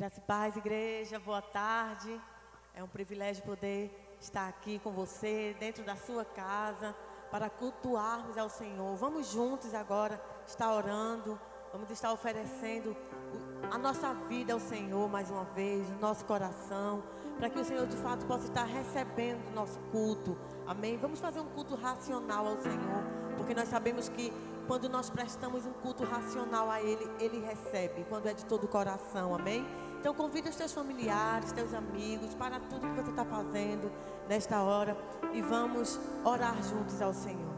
Graça e paz, igreja, boa tarde. É um privilégio poder estar aqui com você, dentro da sua casa, para cultuarmos ao Senhor. Vamos juntos agora estar orando, vamos estar oferecendo a nossa vida ao Senhor mais uma vez, o nosso coração, para que o Senhor de fato possa estar recebendo o nosso culto. Amém? Vamos fazer um culto racional ao Senhor, porque nós sabemos que quando nós prestamos um culto racional a Ele, Ele recebe, quando é de todo o coração, amém? Então convida os teus familiares, teus amigos, para tudo que você está fazendo nesta hora e vamos orar juntos ao Senhor.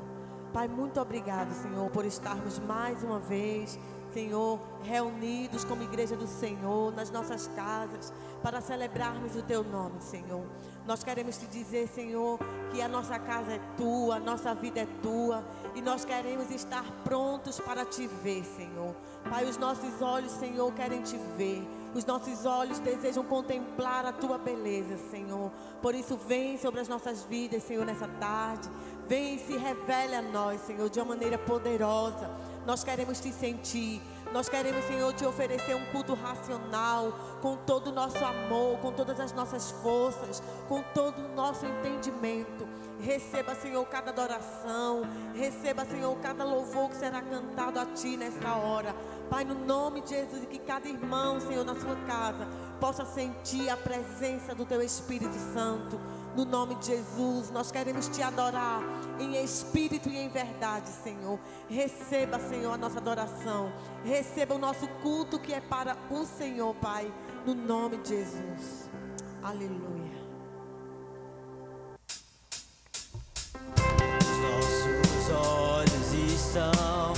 Pai, muito obrigado, Senhor, por estarmos mais uma vez, Senhor, reunidos como igreja do Senhor, nas nossas casas, para celebrarmos o Teu nome, Senhor. Nós queremos Te dizer, Senhor, que a nossa casa é Tua, a nossa vida é Tua, e nós queremos estar prontos para Te ver, Senhor. Pai, os nossos olhos, Senhor, querem Te ver. Os nossos olhos desejam contemplar a Tua beleza, Senhor. Por isso, vem sobre as nossas vidas, Senhor, nessa tarde. Vem e se revele a nós, Senhor, de uma maneira poderosa. Nós queremos Te sentir. Nós queremos, Senhor, Te oferecer um culto racional, com todo o nosso amor, com todas as nossas forças, com todo o nosso entendimento. Receba, Senhor, cada adoração. Receba, Senhor, cada louvor que será cantado a Ti nesta hora. Pai, no nome de Jesus, e que cada irmão, Senhor, na sua casa, possa sentir a presença do Teu Espírito Santo. No nome de Jesus, nós queremos Te adorar em espírito e em verdade, Senhor. Receba, Senhor, a nossa adoração. Receba o nosso culto que é para o Senhor, Pai. No nome de Jesus. Aleluia. Nossos olhos estão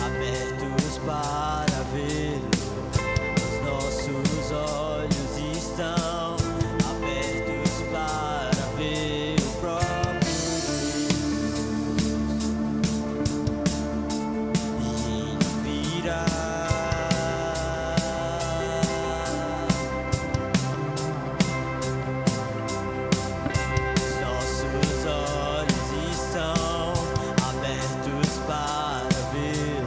abertos para ver. Os nossos olhos estão abertos para ver o próprio Deus. E Ele virá. Os nossos olhos estão abertos para ver.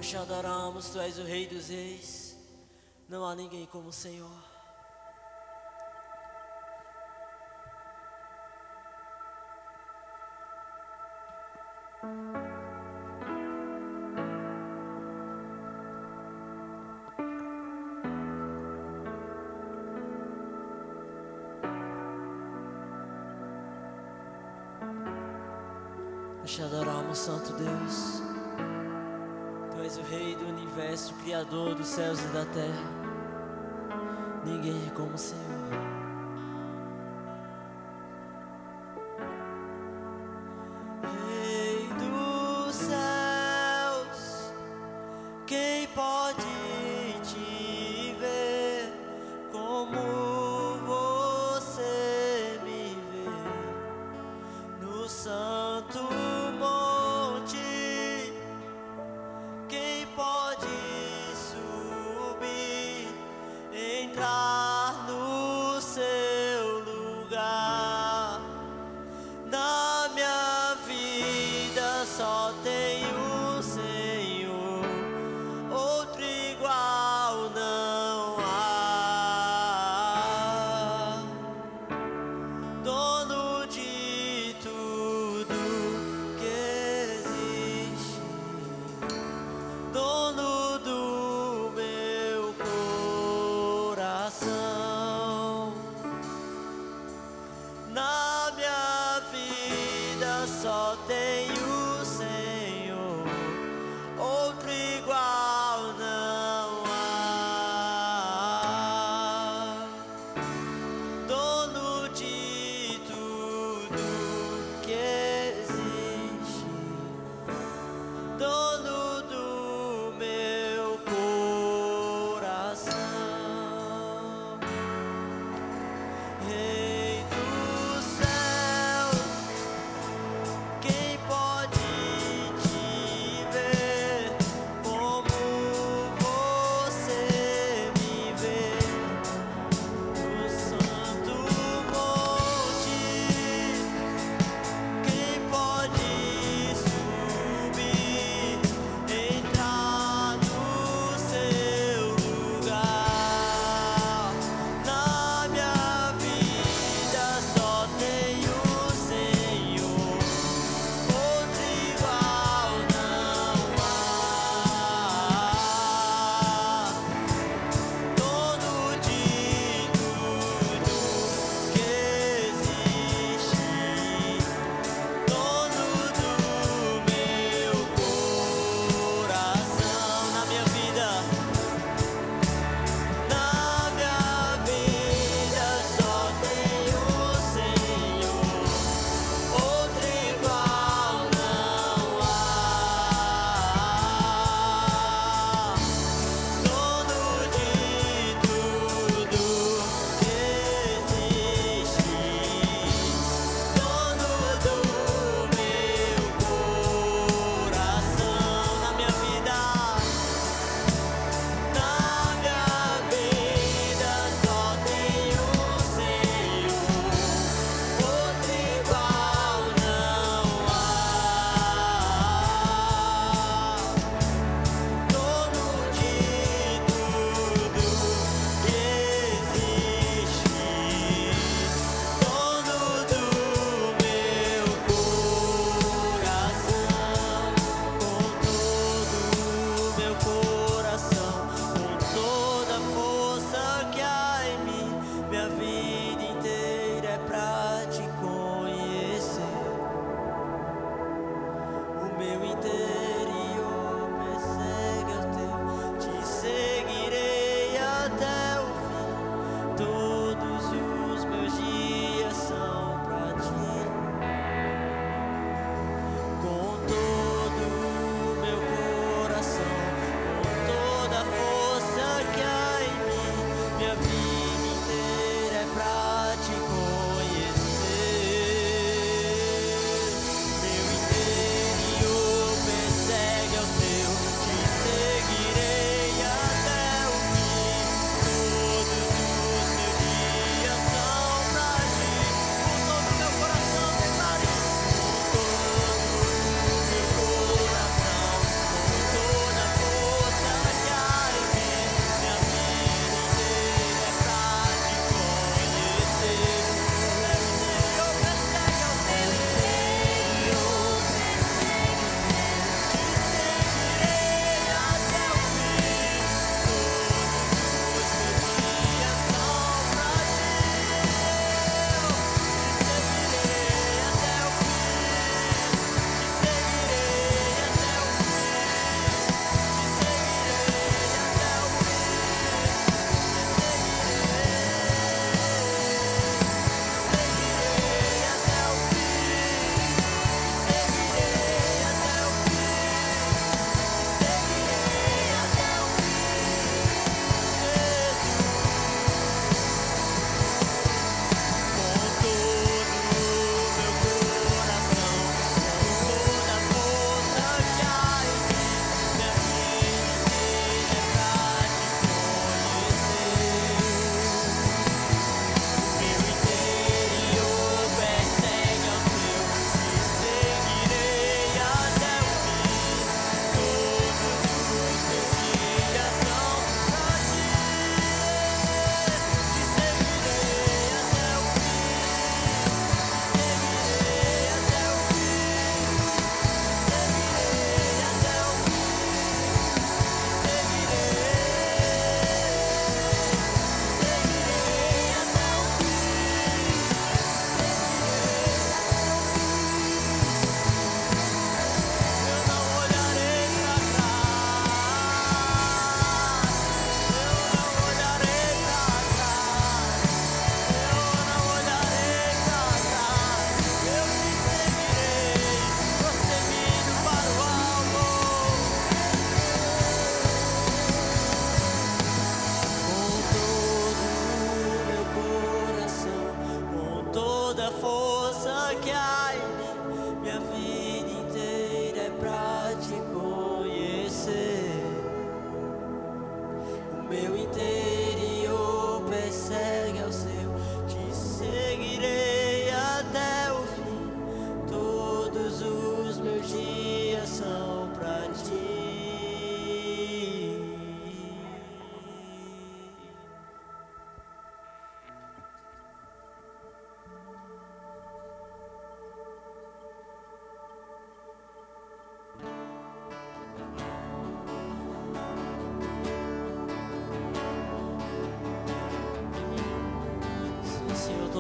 Nós te adoramos, tu és o Rei dos Reis. Não há ninguém como o Senhor. Nós te adoramos, Santo Deus. Tu és o Rei do Universo, Criador dos céus e da terra. Ninguém é como o Senhor. Rei dos céus, quem pode te ver como você me vê no santo monte? Quem pode subir, entrar no céu?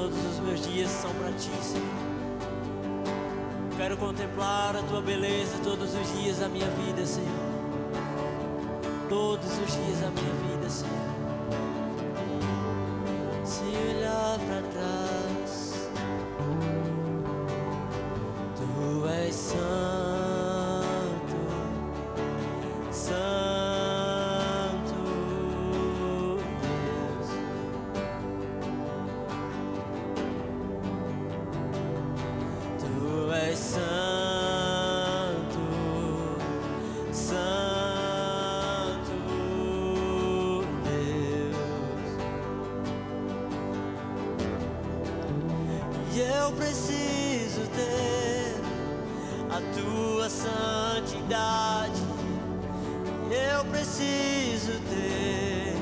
todos os meus dias são para ti, Senhor. Quero contemplar a tua beleza todos os dias da minha vida, Senhor. Todos os dias da minha vida, Senhor. Se olhar para trás, tu és santo, santo Deus. Tu és santo, santo Deus. E eu preciso ter a tua santidade. Eu preciso ter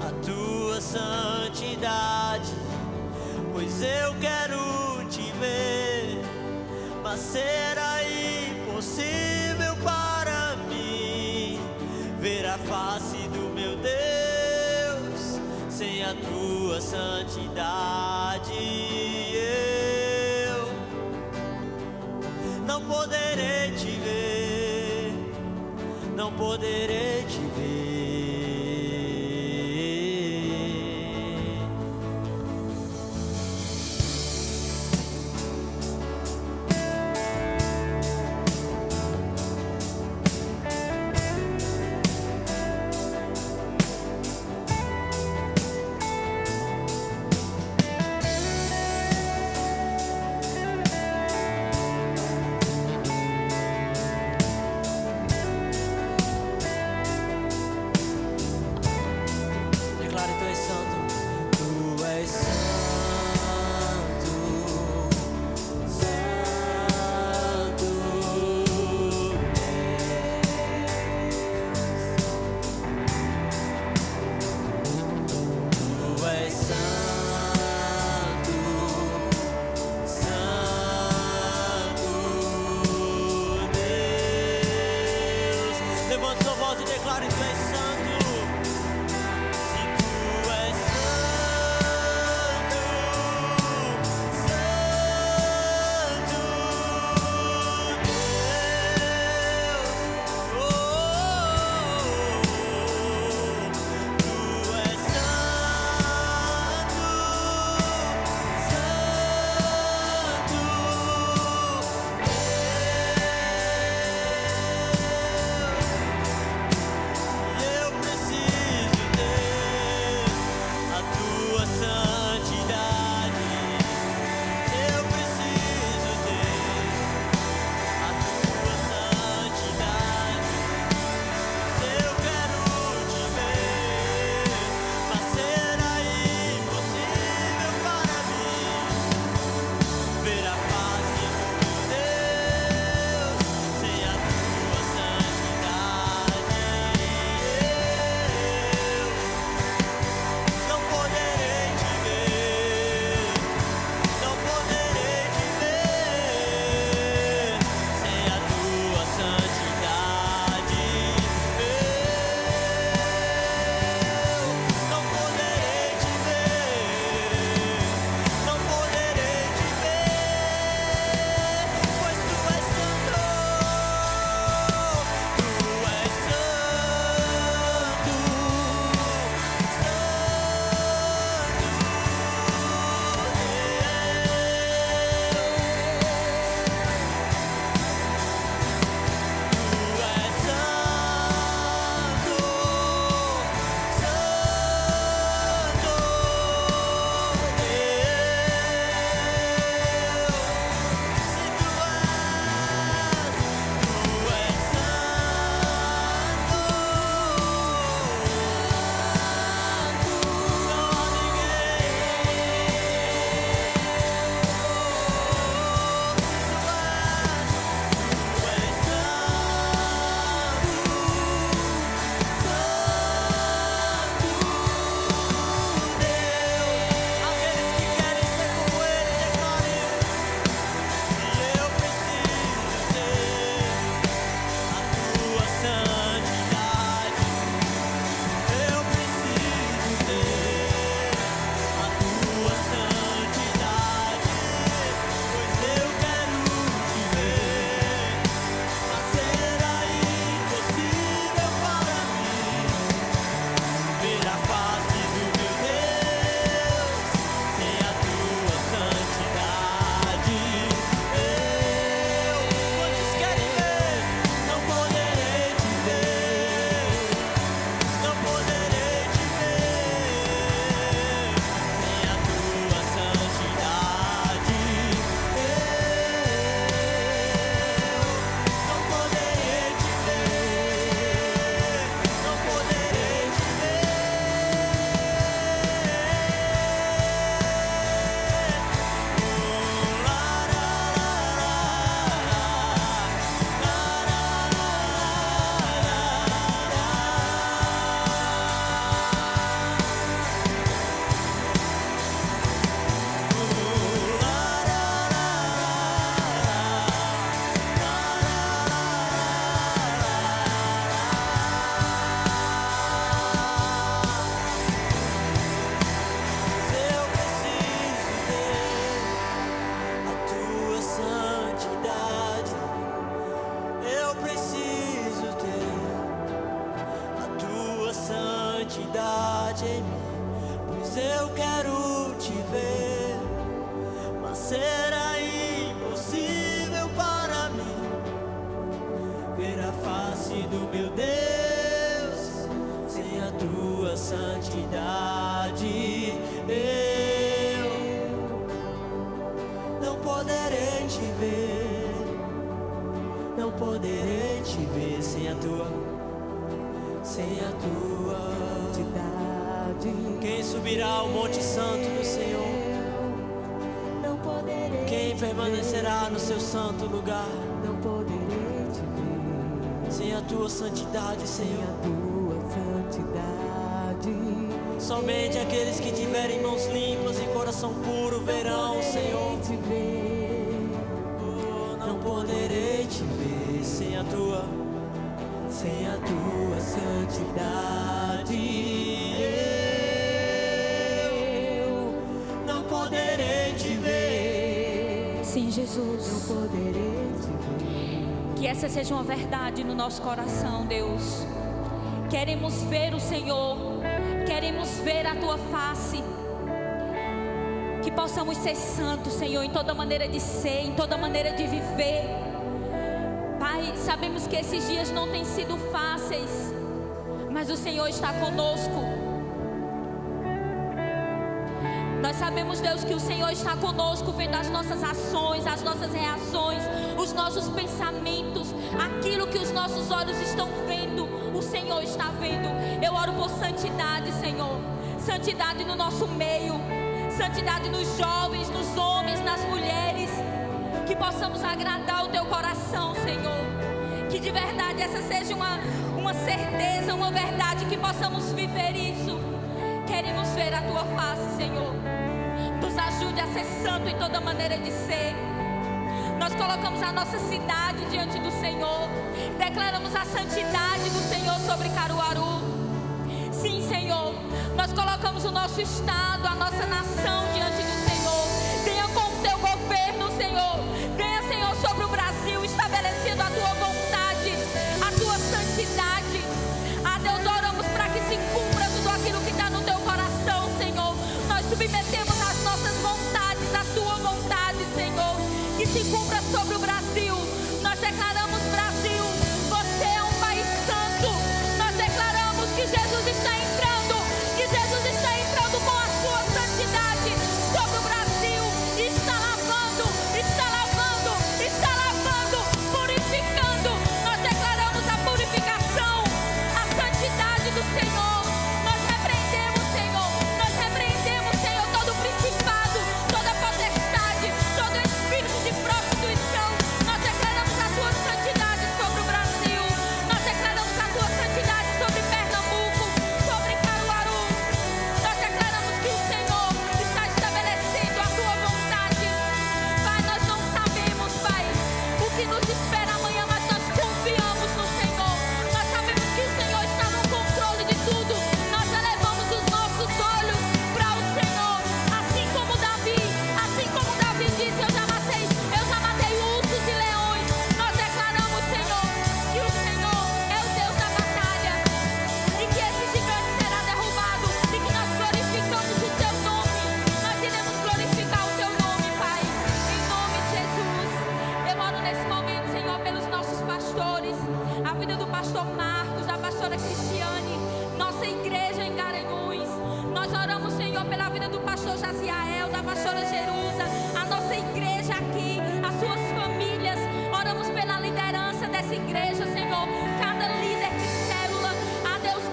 a tua santidade, pois eu quero te ver, mas será impossível para mim ver a face do meu Deus sem a tua santidade. Eu não poderei te ver, não poderei te ver. Declare, tu és santo, tu és santo, santo Deus. Tu és santo, santo Deus. Levante sua voz e declare, tu és santo. Eu santidade em mim, pois eu quero te ver, mas será impossível para mim ver a face do meu Deus sem a tua santidade. Eu não poderei te ver, não poderei te ver sem a tua santidade. Quem subirá ao Monte Santo do Senhor? Não poderei. Quem permanecerá no seu santo lugar? Não poderei te ver sem a tua santidade, Senhor. sem a tua santidade. Somente aqueles que tiverem mãos limpas e coração puro verão, Senhor. Oh, não poderei te ver sem a tua santidade. Eu não poderei te ver. Sim, Jesus. Não poderei te ver. Que essa seja uma verdade no nosso coração, Deus. Queremos ver o Senhor, queremos ver a tua face. Que possamos ser santos, Senhor, em toda maneira de ser, em toda maneira de viver. Pai, sabemos que esses dias não têm sido fáceis, mas o Senhor está conosco. Nós sabemos, Deus, que o Senhor está conosco, vendo as nossas ações, as nossas reações, os nossos pensamentos, aquilo que os nossos olhos estão vendo, o Senhor está vendo. Eu oro por santidade, Senhor, santidade no nosso meio, santidade nos jovens, nos homens, nas mulheres, que possamos agradar o teu coração, Senhor, que de verdade essa seja uma certeza, uma verdade, que possamos viver isso. Queremos ver a tua face, Senhor. Nos ajude a ser santo em toda maneira de ser. Nós colocamos a nossa cidade diante do Senhor. Declaramos a santidade do Senhor sobre Caruaru. Sim, Senhor. Nós colocamos o nosso estado, a nossa nação diante do Senhor. Venha com o teu governo, Senhor. Venha, Senhor, sobre o Brasil, estabelecendo a tua vontade, a tua santidade. A Deus, oramos para que se cumpra tudo aquilo que está no teu coração, Senhor. Nós submetemos as nossas vontades, a tua vontade, Senhor, que se cumpra sobre o Brasil. Nós declaramos, Brasil, você é um país santo. Nós declaramos que Jesus está entrando, que Jesus está entrando com a sua santidade sobre o Brasil. Está lavando, está lavando, está lavando, purificando. Nós declaramos a purificação, a santidade do Senhor. Nós repreendemos, Senhor, todo principado, toda potestade, todo espírito de prostituição. Nós declaramos a tua santidade sobre o Brasil. Nós declaramos a tua santidade sobre Pernambuco, sobre Caruaru. Nós declaramos que o Senhor está estabelecendo a tua vontade. Pai, nós não sabemos, Pai, o que nos espera amanhã, mas nós confiamos no Senhor. Nós sabemos que o Senhor está no controle de tudo. Nós elevamos os nossos olhos para o Senhor, assim como Davi disse: eu já matei ursos e leões. Nós declaramos, Senhor, que o Senhor é o Deus da batalha, e que esse gigante será derrubado, e que nós glorificamos o teu nome. Nós iremos glorificar o teu nome, Pai, em nome de Jesus. Eu oro nesse momento, Senhor, pelos nossos pastores, a vida do pastor Marcos, da pastora Cristiane, nossa igreja em Garanhuns. Nós oramos, Senhor, pela vida do pastor Jaziael, da pastora Jerusa, a nossa igreja aqui, as suas famílias. Oramos pela liderança dessa igreja, Senhor, cada líder de célula. A Deus,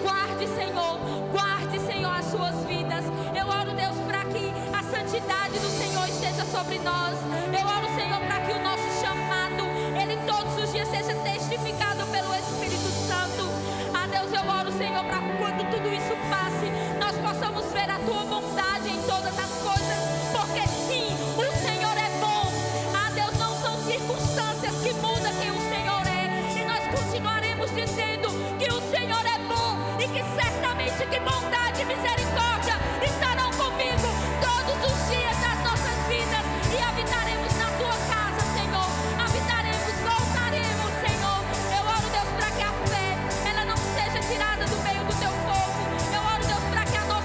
guarde, Senhor, as suas vidas. Eu oro, Deus, para que a santidade do Senhor esteja sobre nós. Eu oro, Senhor, para que o nosso chamado, ele todos os dias seja testificado pelo Espírito Santo. A Deus, eu oro, Senhor, para quando tudo isso passe, nós possamos ver a tua bondade em todas as coisas, porque sim, o Senhor é bom. A Deus, não são circunstâncias que mudam quem o Senhor é, e nós continuaremos dizendo que o Senhor é bom, e que certamente que bondade e misericórdia estarão comigo todos os dias das nossas vidas, e habitaremos na tua casa, Senhor. Habitaremos, voltaremos, Senhor. Eu oro, Deus, para que a fé, ela não seja tirada do meio do teu povo. Eu oro, Deus, para que a nossa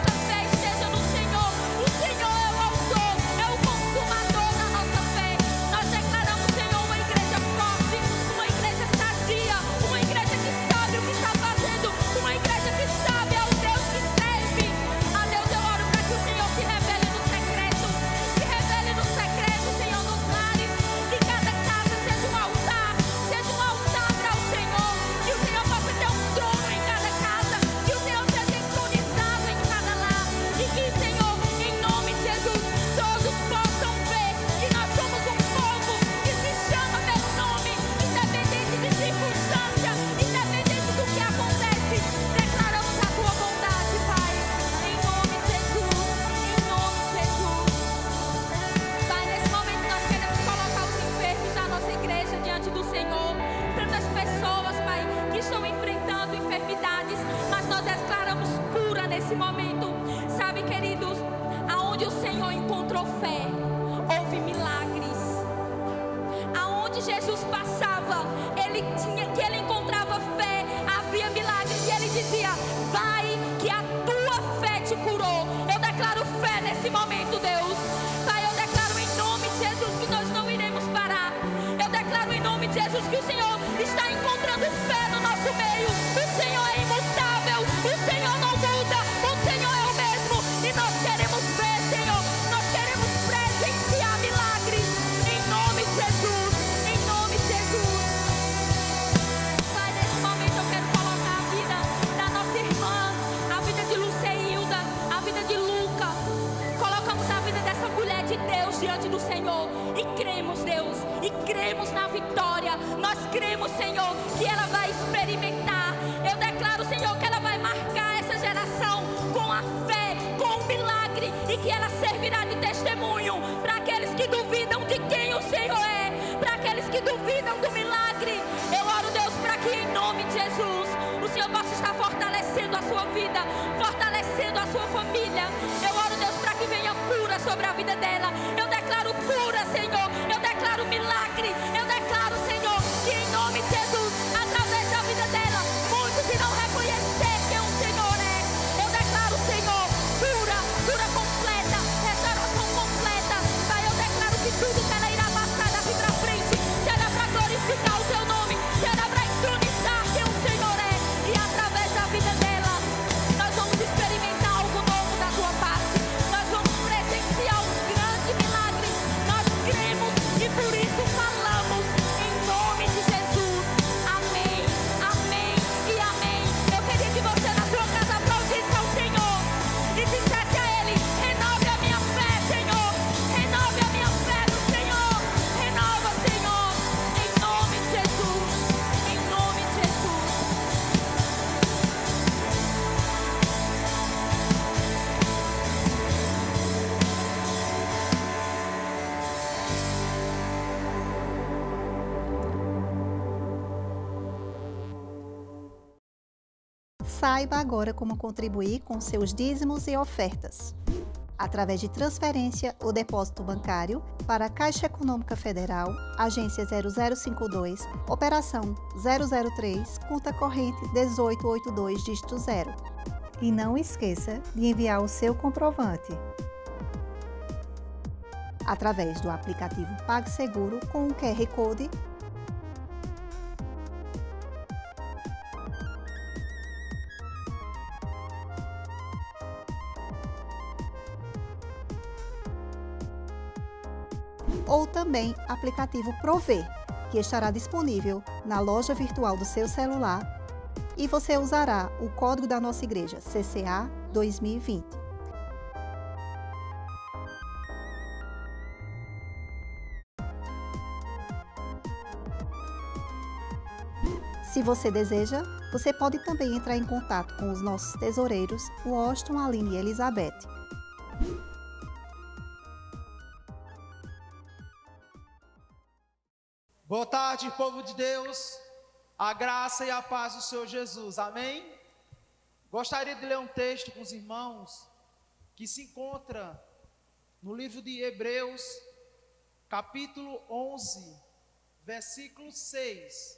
Jesus, o Senhor possa estar fortalecendo a sua vida, fortalecendo a sua família. Eu oro, Deus, para que venha cura sobre a vida dela. Eu declaro cura, Senhor. Eu declaro milagre. Eu declaro, Senhor, que em nome de Jesus, através da vida dela, muitos irão reconhecer quem o Senhor é. Eu declaro, Senhor, cura, cura completa, restauração completa. Pai, eu declaro que tudo que ela irá passar daqui para frente será para glorificar o teu nome, será para entronizar quem o Senhor é. E através da vida dela, nós vamos experimentar algo novo da tua parte. Nós vamos presenciar um grande milagre. Nós cremos e por isso falamos em nome de Jesus. Amém, amém e amém. Eu queria que você na sua casa aplaudisse ao Senhor e dissesse a Ele: renove a minha fé, Senhor. Renove a minha fé no Senhor. Renova, Senhor, em nome de Jesus. Em nome de Jesus. Saiba agora como contribuir com seus dízimos e ofertas. Através de transferência ou depósito bancário para a Caixa Econômica Federal, agência 0052, operação 003, conta corrente 1882, dígito 0. E não esqueça de enviar o seu comprovante através do aplicativo PagSeguro com o QR Code ou também aplicativo Prover, que estará disponível na loja virtual do seu celular, e você usará o código da nossa igreja, CCA 2020. Se você deseja, você pode também entrar em contato com os nossos tesoureiros, Washington, Aline e Elizabeth. Boa tarde, povo de Deus, a graça e a paz do Senhor Jesus, amém? Gostaria de ler um texto com os irmãos, que se encontra no livro de Hebreus, capítulo 11, versículo 6.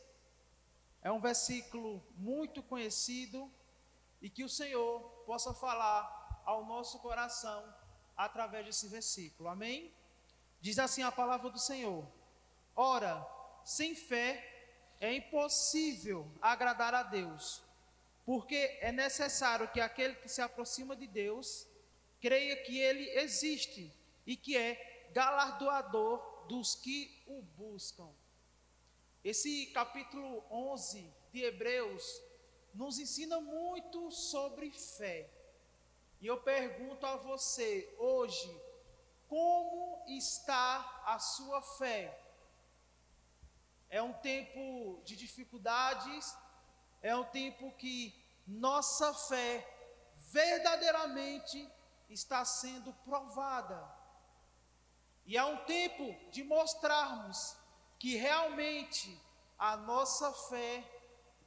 É um versículo muito conhecido e que o Senhor possa falar ao nosso coração através desse versículo, amém? Diz assim a palavra do Senhor: ora, sem fé é impossível agradar a Deus, porque é necessário que aquele que se aproxima de Deus creia que Ele existe e que é galardoador dos que o buscam. Esse capítulo 11 de Hebreus nos ensina muito sobre fé. E eu pergunto a você hoje: como está a sua fé? É um tempo de dificuldades, é um tempo que nossa fé verdadeiramente está sendo provada. E é um tempo de mostrarmos que realmente a nossa fé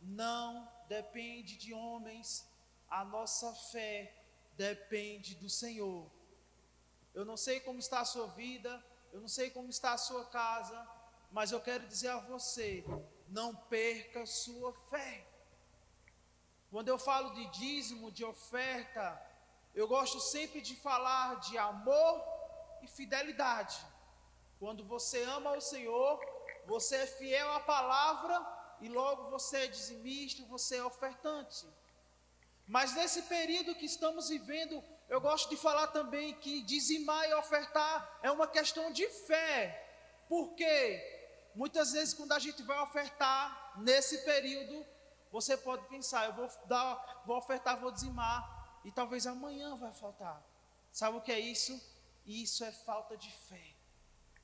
não depende de homens, a nossa fé depende do Senhor. Eu não sei como está a sua vida, eu não sei como está a sua casa, mas eu quero dizer a você: não perca sua fé. Quando eu falo de dízimo, de oferta, eu gosto sempre de falar de amor e fidelidade. Quando você ama o Senhor, você é fiel à palavra e logo você é dizimista, você é ofertante. Mas nesse período que estamos vivendo, eu gosto de falar também que dizimar e ofertar é uma questão de fé. Por quê? Muitas vezes quando a gente vai ofertar nesse período, você pode pensar: eu vou ofertar, vou dizimar e talvez amanhã vai faltar. Sabe o que é isso? Isso é falta de fé.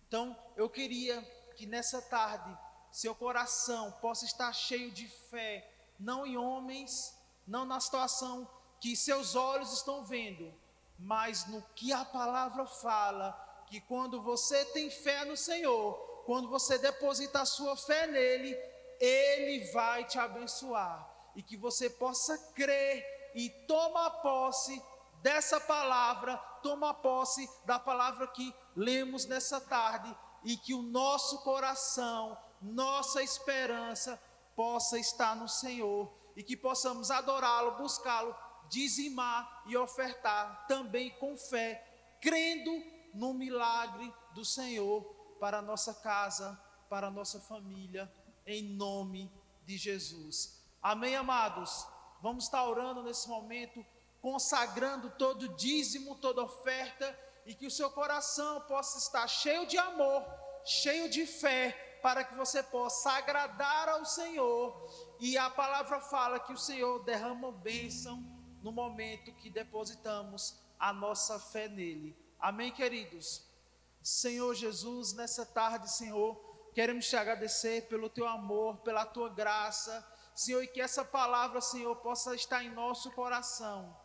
Então eu queria que nessa tarde seu coração possa estar cheio de fé, não em homens, não na situação que seus olhos estão vendo, mas no que a palavra fala, que quando você tem fé no Senhor, quando você deposita a sua fé nele, Ele vai te abençoar. E que você possa crer e tomar posse dessa palavra, tomar posse da palavra que lemos nessa tarde, e que o nosso coração, nossa esperança possa estar no Senhor, e que possamos adorá-lo, buscá-lo, dizimar e ofertar também com fé, crendo no milagre do Senhor para a nossa casa, para a nossa família, em nome de Jesus. Amém, amados? Vamos estar orando nesse momento, consagrando todo dízimo, toda oferta, e que o seu coração possa estar cheio de amor, cheio de fé, para que você possa agradar ao Senhor. E a palavra fala que o Senhor derrama bênção no momento que depositamos a nossa fé nele. Amém, queridos? Senhor Jesus, nessa tarde, Senhor, queremos te agradecer pelo teu amor, pela tua graça, Senhor, e que essa palavra, Senhor, possa estar em nosso coração,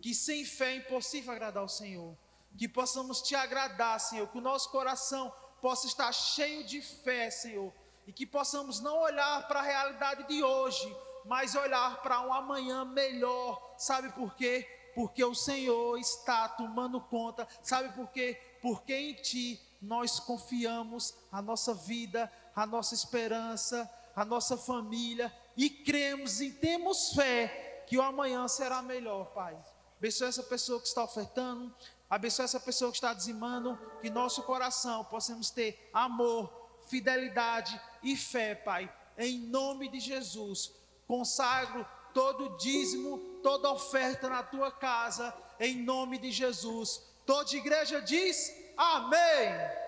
que sem fé é impossível agradar ao Senhor, que possamos te agradar, Senhor, que o nosso coração possa estar cheio de fé, Senhor, e que possamos não olhar para a realidade de hoje, mas olhar para um amanhã melhor. Sabe por quê? Porque o Senhor está tomando conta. Sabe por quê? Porque em Ti nós confiamos a nossa vida, a nossa esperança, a nossa família, e cremos e temos fé que o amanhã será melhor, Pai. Abençoa essa pessoa que está ofertando, abençoa essa pessoa que está dizimando, que nosso coração possamos ter amor, fidelidade e fé, Pai. Em nome de Jesus, consagro todo dízimo, toda oferta na tua casa, em nome de Jesus. Toda a igreja diz amém.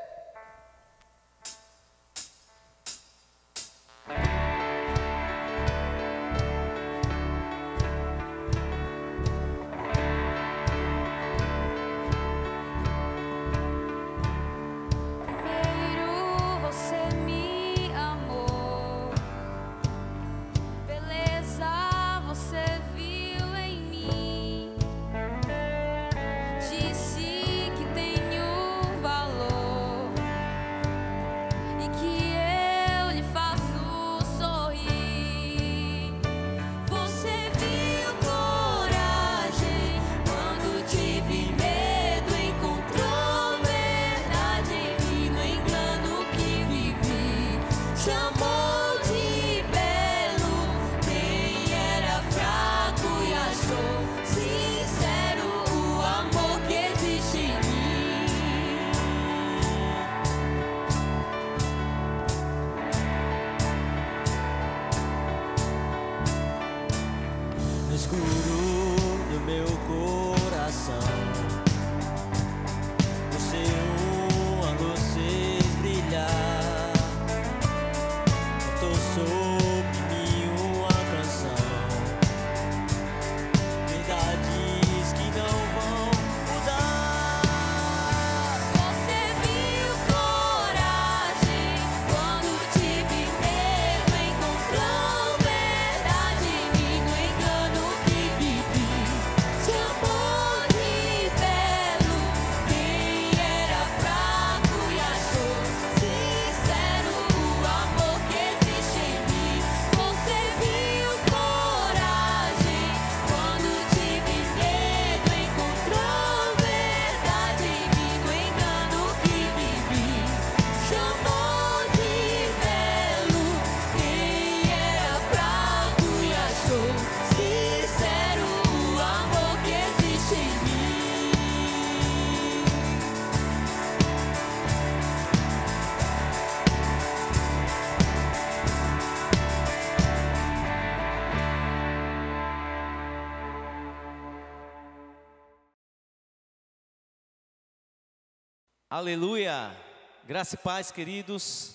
Aleluia, graça e paz, queridos,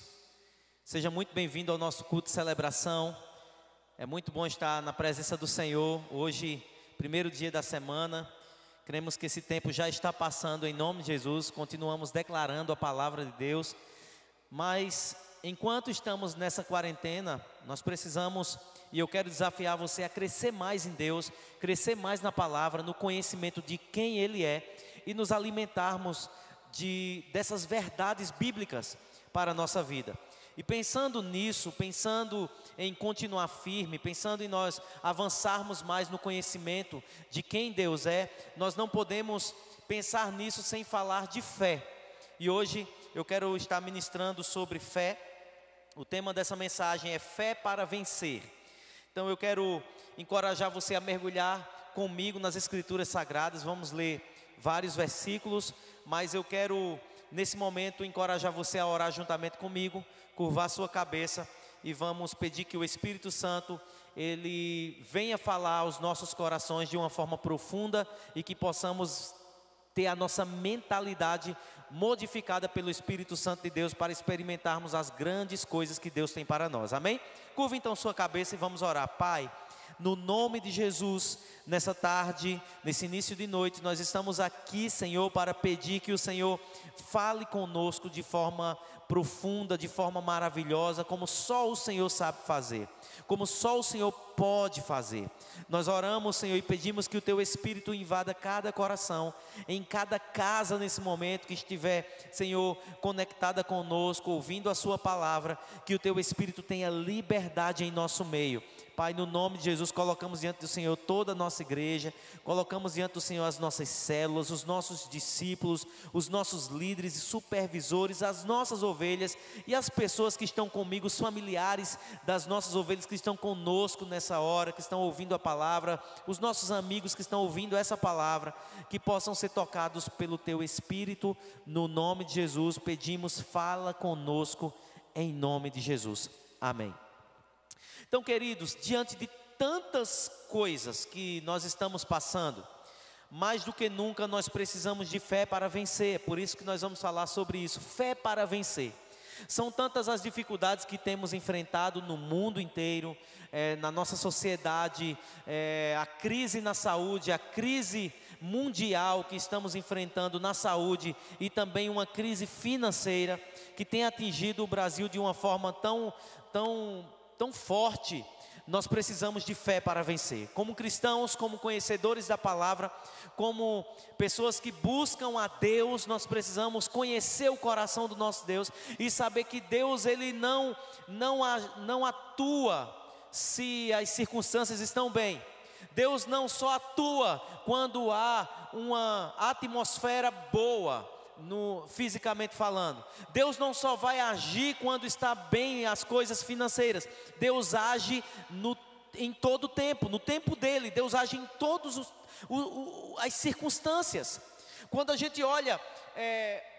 seja muito bem-vindo ao nosso culto de celebração. É muito bom estar na presença do Senhor, hoje, primeiro dia da semana. Cremos que esse tempo já está passando em nome de Jesus, continuamos declarando a palavra de Deus, mas enquanto estamos nessa quarentena, nós precisamos, e eu quero desafiar você a crescer mais em Deus, crescer mais na palavra, no conhecimento de quem Ele é, e nos alimentarmos dessas verdades bíblicas para a nossa vida. E pensando nisso, pensando em continuar firme, pensando em nós avançarmos mais no conhecimento de quem Deus é, nós não podemos pensar nisso sem falar de fé. E hoje eu quero estar ministrando sobre fé. O tema dessa mensagem é fé para vencer. Então eu quero encorajar você a mergulhar comigo nas Escrituras Sagradas. Vamos ler vários versículos, mas eu quero nesse momento encorajar você a orar juntamente comigo, curvar sua cabeça e vamos pedir que o Espírito Santo ele venha falar aos nossos corações de uma forma profunda e que possamos ter a nossa mentalidade modificada pelo Espírito Santo de Deus para experimentarmos as grandes coisas que Deus tem para nós, amém? Curva então sua cabeça e vamos orar. Pai, no nome de Jesus, nessa tarde, nesse início de noite, nós estamos aqui, Senhor, para pedir que o Senhor fale conosco de forma profunda, de forma maravilhosa, como só o Senhor sabe fazer, como só o Senhor pode fazer. Nós oramos, Senhor, e pedimos que o Teu Espírito invada cada coração, em cada casa nesse momento que estiver, Senhor, conectada conosco, ouvindo a Sua palavra, que o Teu Espírito tenha liberdade em nosso meio. Pai, no nome de Jesus, colocamos diante do Senhor toda a nossa igreja, colocamos diante do Senhor as nossas células, os nossos discípulos, os nossos líderes e supervisores, as nossas ovelhas e as pessoas que estão comigo, os familiares das nossas ovelhas que estão conosco nessa hora, que estão ouvindo a palavra, os nossos amigos que estão ouvindo essa palavra, que possam ser tocados pelo Teu Espírito, no nome de Jesus, pedimos, fala conosco, em nome de Jesus, amém. Então, queridos, diante de tantas coisas que nós estamos passando, mais do que nunca nós precisamos de fé para vencer. É por isso que nós vamos falar sobre isso, fé para vencer. São tantas as dificuldades que temos enfrentado no mundo inteiro, na nossa sociedade, a crise na saúde, a crise mundial que estamos enfrentando na saúde e também uma crise financeira que tem atingido o Brasil de uma forma tão forte. Nós precisamos de fé para vencer. Como cristãos, como conhecedores da palavra, como pessoas que buscam a Deus, nós precisamos conhecer o coração do nosso Deus e saber que Deus ele não atua se as circunstâncias estão bem. Deus não só atua quando há uma atmosfera boa, fisicamente falando. Deus não só vai agir quando está bem as coisas financeiras. Deus age em todo o tempo, no tempo dele. Deus age em todas as circunstâncias. Quando a gente olha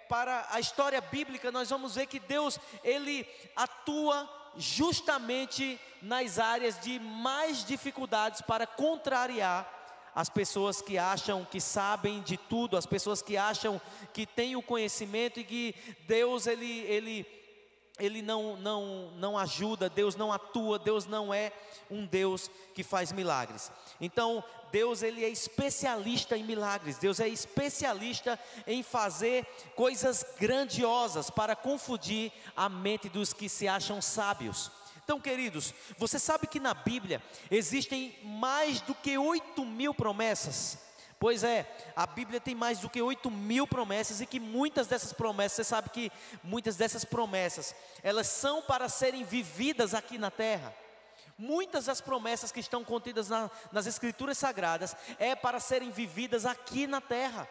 para a história bíblica, nós vamos ver que Deus ele atua justamente nas áreas de mais dificuldades para contrariar as pessoas que acham que sabem de tudo, as pessoas que acham que têm o conhecimento e que Deus ele não ajuda, Deus não atua, Deus não é um Deus que faz milagres. Então Deus ele é especialista em milagres, Deus é especialista em fazer coisas grandiosas para confundir a mente dos que se acham sábios. Então, queridos, você sabe que na Bíblia existem mais do que 8.000 promessas? Pois é, a Bíblia tem mais do que 8.000 promessas e que muitas dessas promessas, você sabe que muitas dessas promessas, elas são para serem vividas aqui na terra. Muitas das promessas que estão contidas nas Escrituras Sagradas é para serem vividas aqui na terra,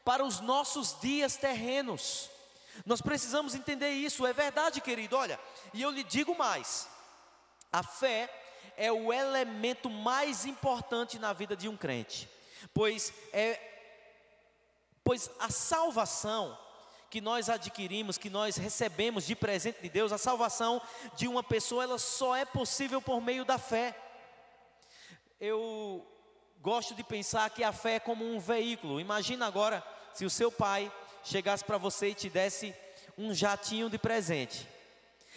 para os nossos dias terrenos. Nós precisamos entender isso, é verdade, querido. Olha, e eu lhe digo mais, a fé é o elemento mais importante na vida de um crente, pois a salvação que nós adquirimos, que nós recebemos de presente de Deus, a salvação de uma pessoa, ela só é possível por meio da fé. Eu gosto de pensar que a fé é como um veículo. Imagina agora se o seu pai chegasse para você e te desse um jatinho de presente.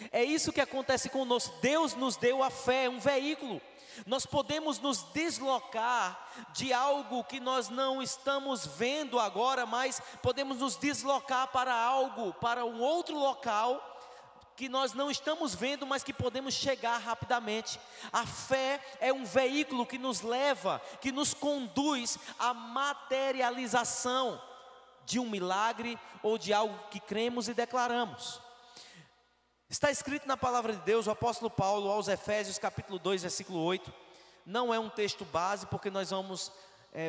É isso que acontece conosco. Deus nos deu a fé, um veículo. Nós podemos nos deslocar de algo que nós não estamos vendo agora, mas podemos nos deslocar para um outro local que nós não estamos vendo, mas que podemos chegar rapidamente. A fé é um veículo que nos leva, que nos conduz à materialização de um milagre ou de algo que cremos e declaramos. Está escrito na palavra de Deus, o apóstolo Paulo aos Efésios capítulo 2, versículo 8. Não é um texto base, porque nós vamos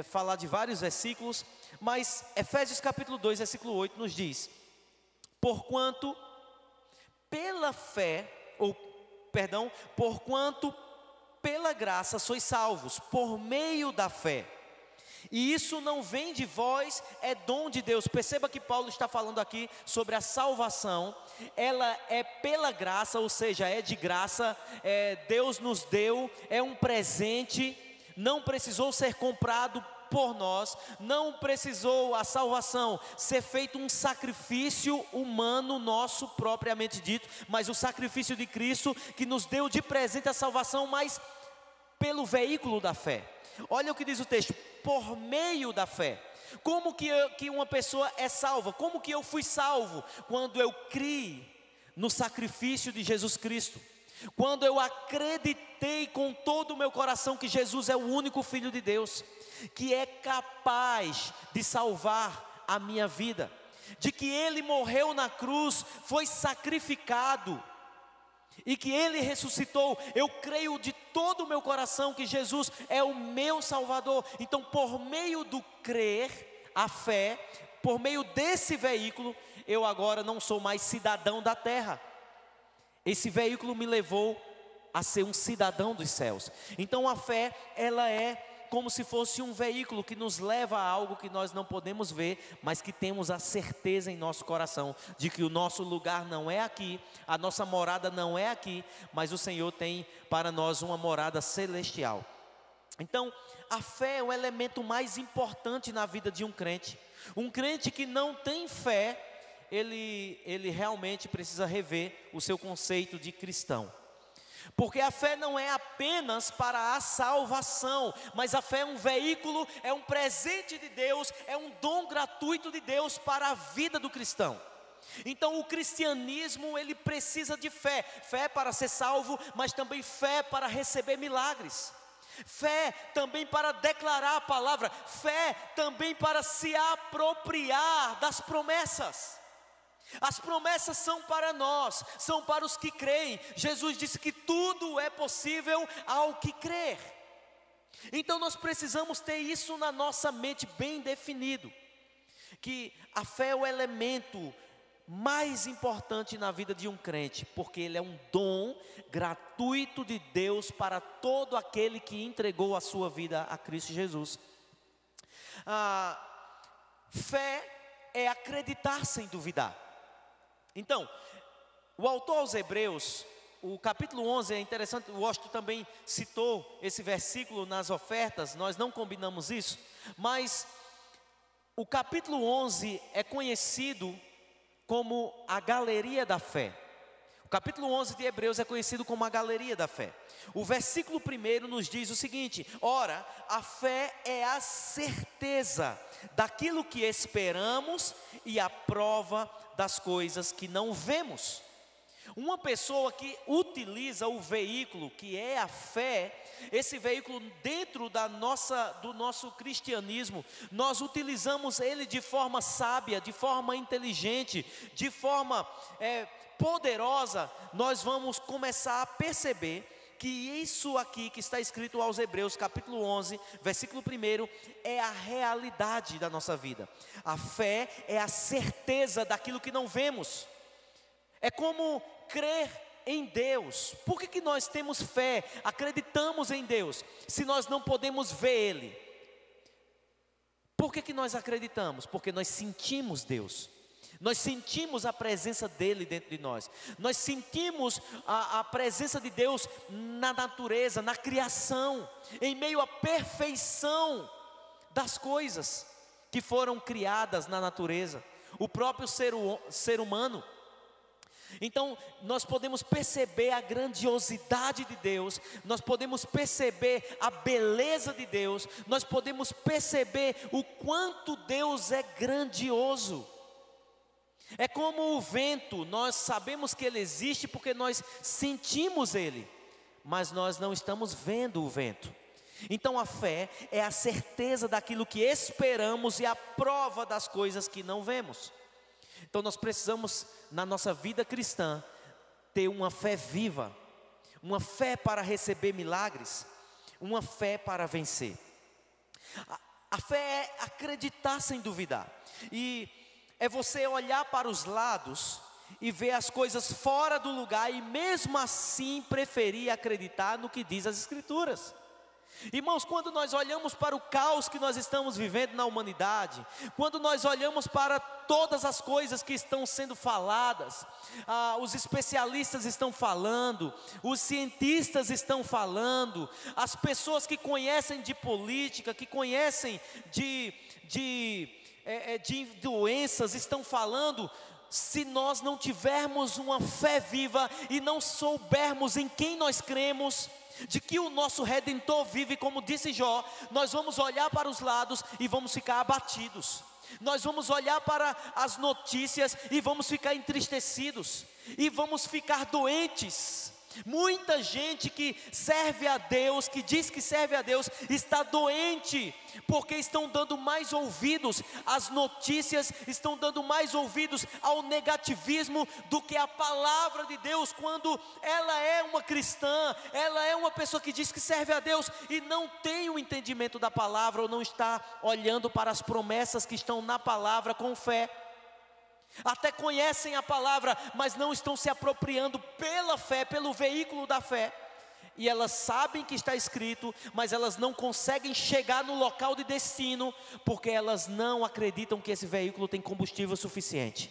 falar de vários versículos, mas Efésios capítulo 2, versículo 8 nos diz: porquanto pela graça sois salvos, por meio da fé. E isso não vem de vós, é dom de Deus. Perceba que Paulo está falando aqui sobre a salvação. Ela é pela graça, ou seja, é de graça, Deus nos deu, é um presente, não precisou ser comprado por nós, não precisou a salvação ser feito um sacrifício humano nosso propriamente dito, mas o sacrifício de Cristo que nos deu de presente a salvação, mas pelo veículo da fé. Olha o que diz o texto: por meio da fé. Como que uma pessoa é salva? Como que eu fui salvo? Quando eu criei no sacrifício de Jesus Cristo. Quando eu acreditei com todo o meu coração que Jesus é o único Filho de Deus, que é capaz de salvar a minha vida, de que Ele morreu na cruz, foi sacrificado, e que Ele ressuscitou. Eu creio de todo o meu coração que Jesus é o meu Salvador. Então, por meio do crer, a fé, por meio desse veículo, eu agora não sou mais cidadão da terra. Esse veículo me levou a ser um cidadão dos céus. Então a fé, ela é como se fosse um veículo que nos leva a algo que nós não podemos ver, mas que temos a certeza em nosso coração de que o nosso lugar não é aqui, a nossa morada não é aqui, mas o Senhor tem para nós uma morada celestial. Então a fé é o elemento mais importante na vida de um crente. Um crente que não tem fé, ele realmente precisa rever o seu conceito de cristão. Porque a fé não é apenas para a salvação, mas a fé é um veículo, é um presente de Deus, é um dom gratuito de Deus para a vida do cristão. Então o cristianismo, ele precisa de fé. Fé para ser salvo, mas também fé para receber milagres. Fé também para declarar a palavra. Fé também para se apropriar das promessas. As promessas são para nós, são para os que creem. Jesus disse que tudo é possível ao que crer. Então nós precisamos ter isso na nossa mente bem definido, que a fé é o elemento mais importante na vida de um crente, porque ele é um dom gratuito de Deus para todo aquele que entregou a sua vida a Cristo Jesus. Fé é acreditar sem duvidar. Então, o autor aos Hebreus, o capítulo 11 é interessante. O Washington também citou esse versículo nas ofertas. Nós não combinamos isso, mas o capítulo 11 é conhecido como a galeria da fé. O capítulo 11 de Hebreus é conhecido como a galeria da fé. O versículo 1 nos diz o seguinte: ora, a fé é a certeza daquilo que esperamos e a prova das coisas que não vemos. Uma pessoa que utiliza o veículo que é a fé, esse veículo dentro do nosso cristianismo, nós utilizamos ele de forma sábia, de forma inteligente, de forma poderosa. Nós vamos começar a perceber que isso aqui que está escrito aos Hebreus, capítulo 11, versículo 1, é a realidade da nossa vida. A fé é a certeza daquilo que não vemos. É como crer em Deus. Por que nós temos fé, acreditamos em Deus, se nós não podemos ver Ele? Por que nós acreditamos? Porque nós sentimos Deus. Nós sentimos a presença dEle dentro de nós. Nós sentimos a presença de Deus na natureza, na criação, em meio à perfeição das coisas que foram criadas na natureza, o próprio ser humano. Então nós podemos perceber a grandiosidade de Deus, nós podemos perceber a beleza de Deus, nós podemos perceber o quanto Deus é grandioso. É como o vento, nós sabemos que ele existe porque nós sentimos ele, mas nós não estamos vendo o vento. Então a fé é a certeza daquilo que esperamos e a prova das coisas que não vemos. Então nós precisamos, na nossa vida cristã, ter uma fé viva, uma fé para receber milagres, uma fé para vencer. A fé é acreditar sem duvidar, e é você olhar para os lados e ver as coisas fora do lugar e mesmo assim preferir acreditar no que diz as Escrituras. Irmãos, quando nós olhamos para o caos que nós estamos vivendo na humanidade, quando nós olhamos para todas as coisas que estão sendo faladas, os especialistas estão falando, os cientistas estão falando, as pessoas que conhecem de política, que conhecem de doenças estão falando, se nós não tivermos uma fé viva e não soubermos em quem nós cremos, de que o nosso Redentor vive, como disse Jó, nós vamos olhar para os lados e vamos ficar abatidos. Nós vamos olhar para as notícias e vamos ficar entristecidos, e vamos ficar doentes. Muita gente que serve a Deus, que diz que serve a Deus, está doente, porque estão dando mais ouvidos às notícias, estão dando mais ouvidos ao negativismo do que à palavra de Deus, quando ela é uma cristã, ela é uma pessoa que diz que serve a Deus e não tem o entendimento da palavra, ou não está olhando para as promessas que estão na palavra com fé. Até conhecem a palavra, mas não estão se apropriando pela fé, pelo veículo da fé. E elas sabem que está escrito, mas elas não conseguem chegar no local de destino, porque elas não acreditam que esse veículo tem combustível suficiente.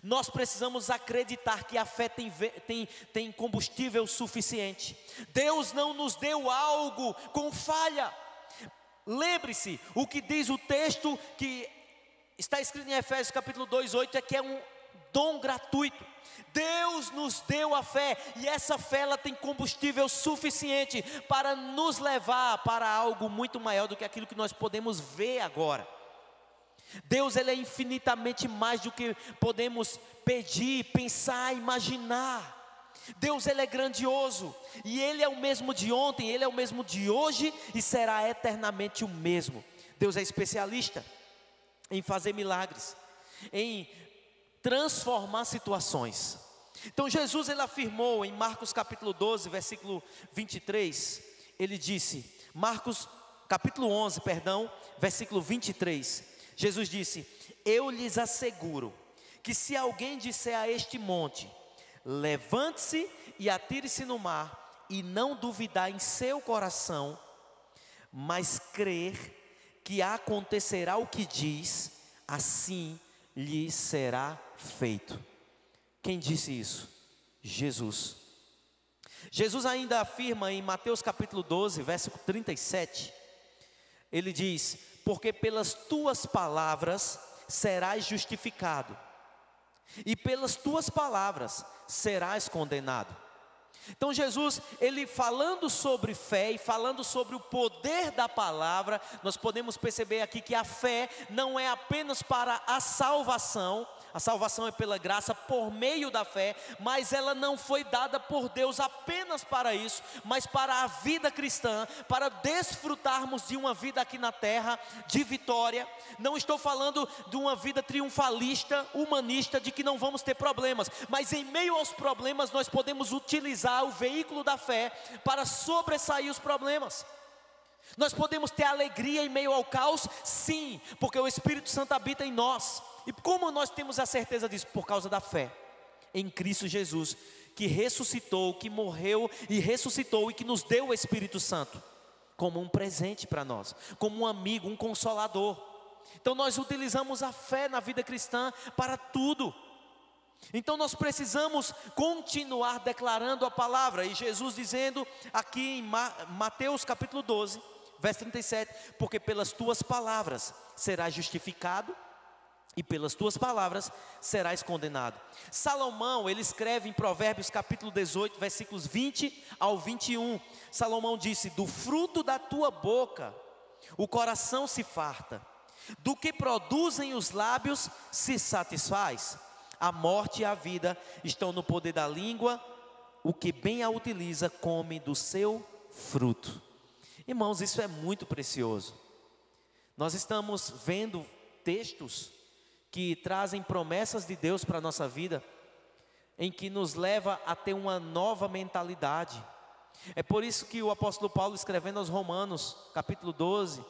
Nós precisamos acreditar que a fé tem combustível suficiente. Deus não nos deu algo com falha. Lembre-se, o que diz o texto que está escrito em Efésios capítulo 2:8, é que é um dom gratuito. Deus nos deu a fé, e essa fé ela tem combustível suficiente para nos levar para algo muito maior do que aquilo que nós podemos ver agora. Deus, ele é infinitamente mais do que podemos pedir, pensar, imaginar. Deus, ele é grandioso, e ele é o mesmo de ontem, ele é o mesmo de hoje e será eternamente o mesmo. Deus é especialista em fazer milagres, em transformar situações. Então Jesus, ele afirmou em Marcos capítulo 12, versículo 23, ele disse, Marcos capítulo 11, versículo 23, Jesus disse: eu lhes asseguro que se alguém disser a este monte, levante-se e atire-se no mar, e não duvidar em seu coração, mas crer que acontecerá o que diz, assim lhe será feito. Quem disse isso? Jesus. Jesus ainda afirma em Mateus capítulo 12, versículo 37, ele diz: porque pelas tuas palavras serás justificado, e pelas tuas palavras serás condenado. Então Jesus, ele falando sobre fé e falando sobre o poder da palavra, nós podemos perceber aqui que a fé não é apenas para a salvação é pela graça por meio da fé, mas ela não foi dada por Deus apenas para isso, mas para a vida cristã, para desfrutarmos de uma vida aqui na terra, de vitória. Não estou falando de uma vida triunfalista, humanista, de que não vamos ter problemas, mas em meio aos problemas nós podemos utilizar o veículo da fé para sobressair os problemas. Nós podemos ter alegria em meio ao caos, sim, porque o Espírito Santo habita em nós. E como nós temos a certeza disso? Por causa da fé em Cristo Jesus, que ressuscitou, que morreu e ressuscitou, e que nos deu o Espírito Santo como um presente para nós, como um amigo, um consolador. Então nós utilizamos a fé na vida cristã para tudo. Então nós precisamos continuar declarando a palavra, e Jesus dizendo aqui em Mateus capítulo 12, verso 37, porque pelas tuas palavras serás justificado, e pelas tuas palavras serás condenado. Salomão, ele escreve em Provérbios capítulo 18, versículos 20 ao 21. Salomão disse: do fruto da tua boca o coração se farta, do que produzem os lábios se satisfaz. A morte e a vida estão no poder da língua, o que bem a utiliza come do seu fruto. Irmãos, isso é muito precioso. Nós estamos vendo textos que trazem promessas de Deus para a nossa vida, em que nos leva a ter uma nova mentalidade. É por isso que o apóstolo Paulo, escrevendo aos Romanos, capítulo 12,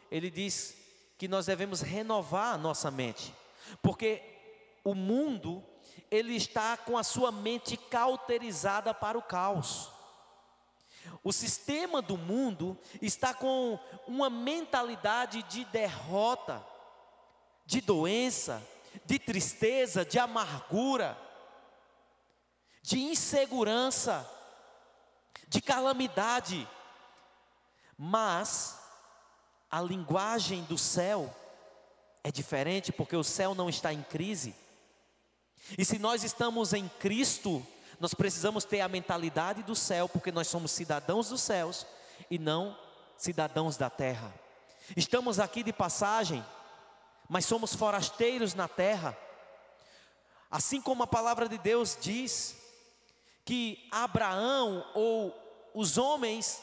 ele diz que nós devemos renovar a nossa mente, porque o mundo, ele está com a sua mente cauterizada para o caos. O sistema do mundo está com uma mentalidade de derrota, de doença, de tristeza, de amargura, de insegurança, de calamidade. Mas a linguagem do céu é diferente, porque o céu não está em crise. E se nós estamos em Cristo, nós precisamos ter a mentalidade do céu, porque nós somos cidadãos dos céus e não cidadãos da terra. Estamos aqui de passagem, mas somos forasteiros na terra. Assim como a palavra de Deus diz que Abraão, ou os homens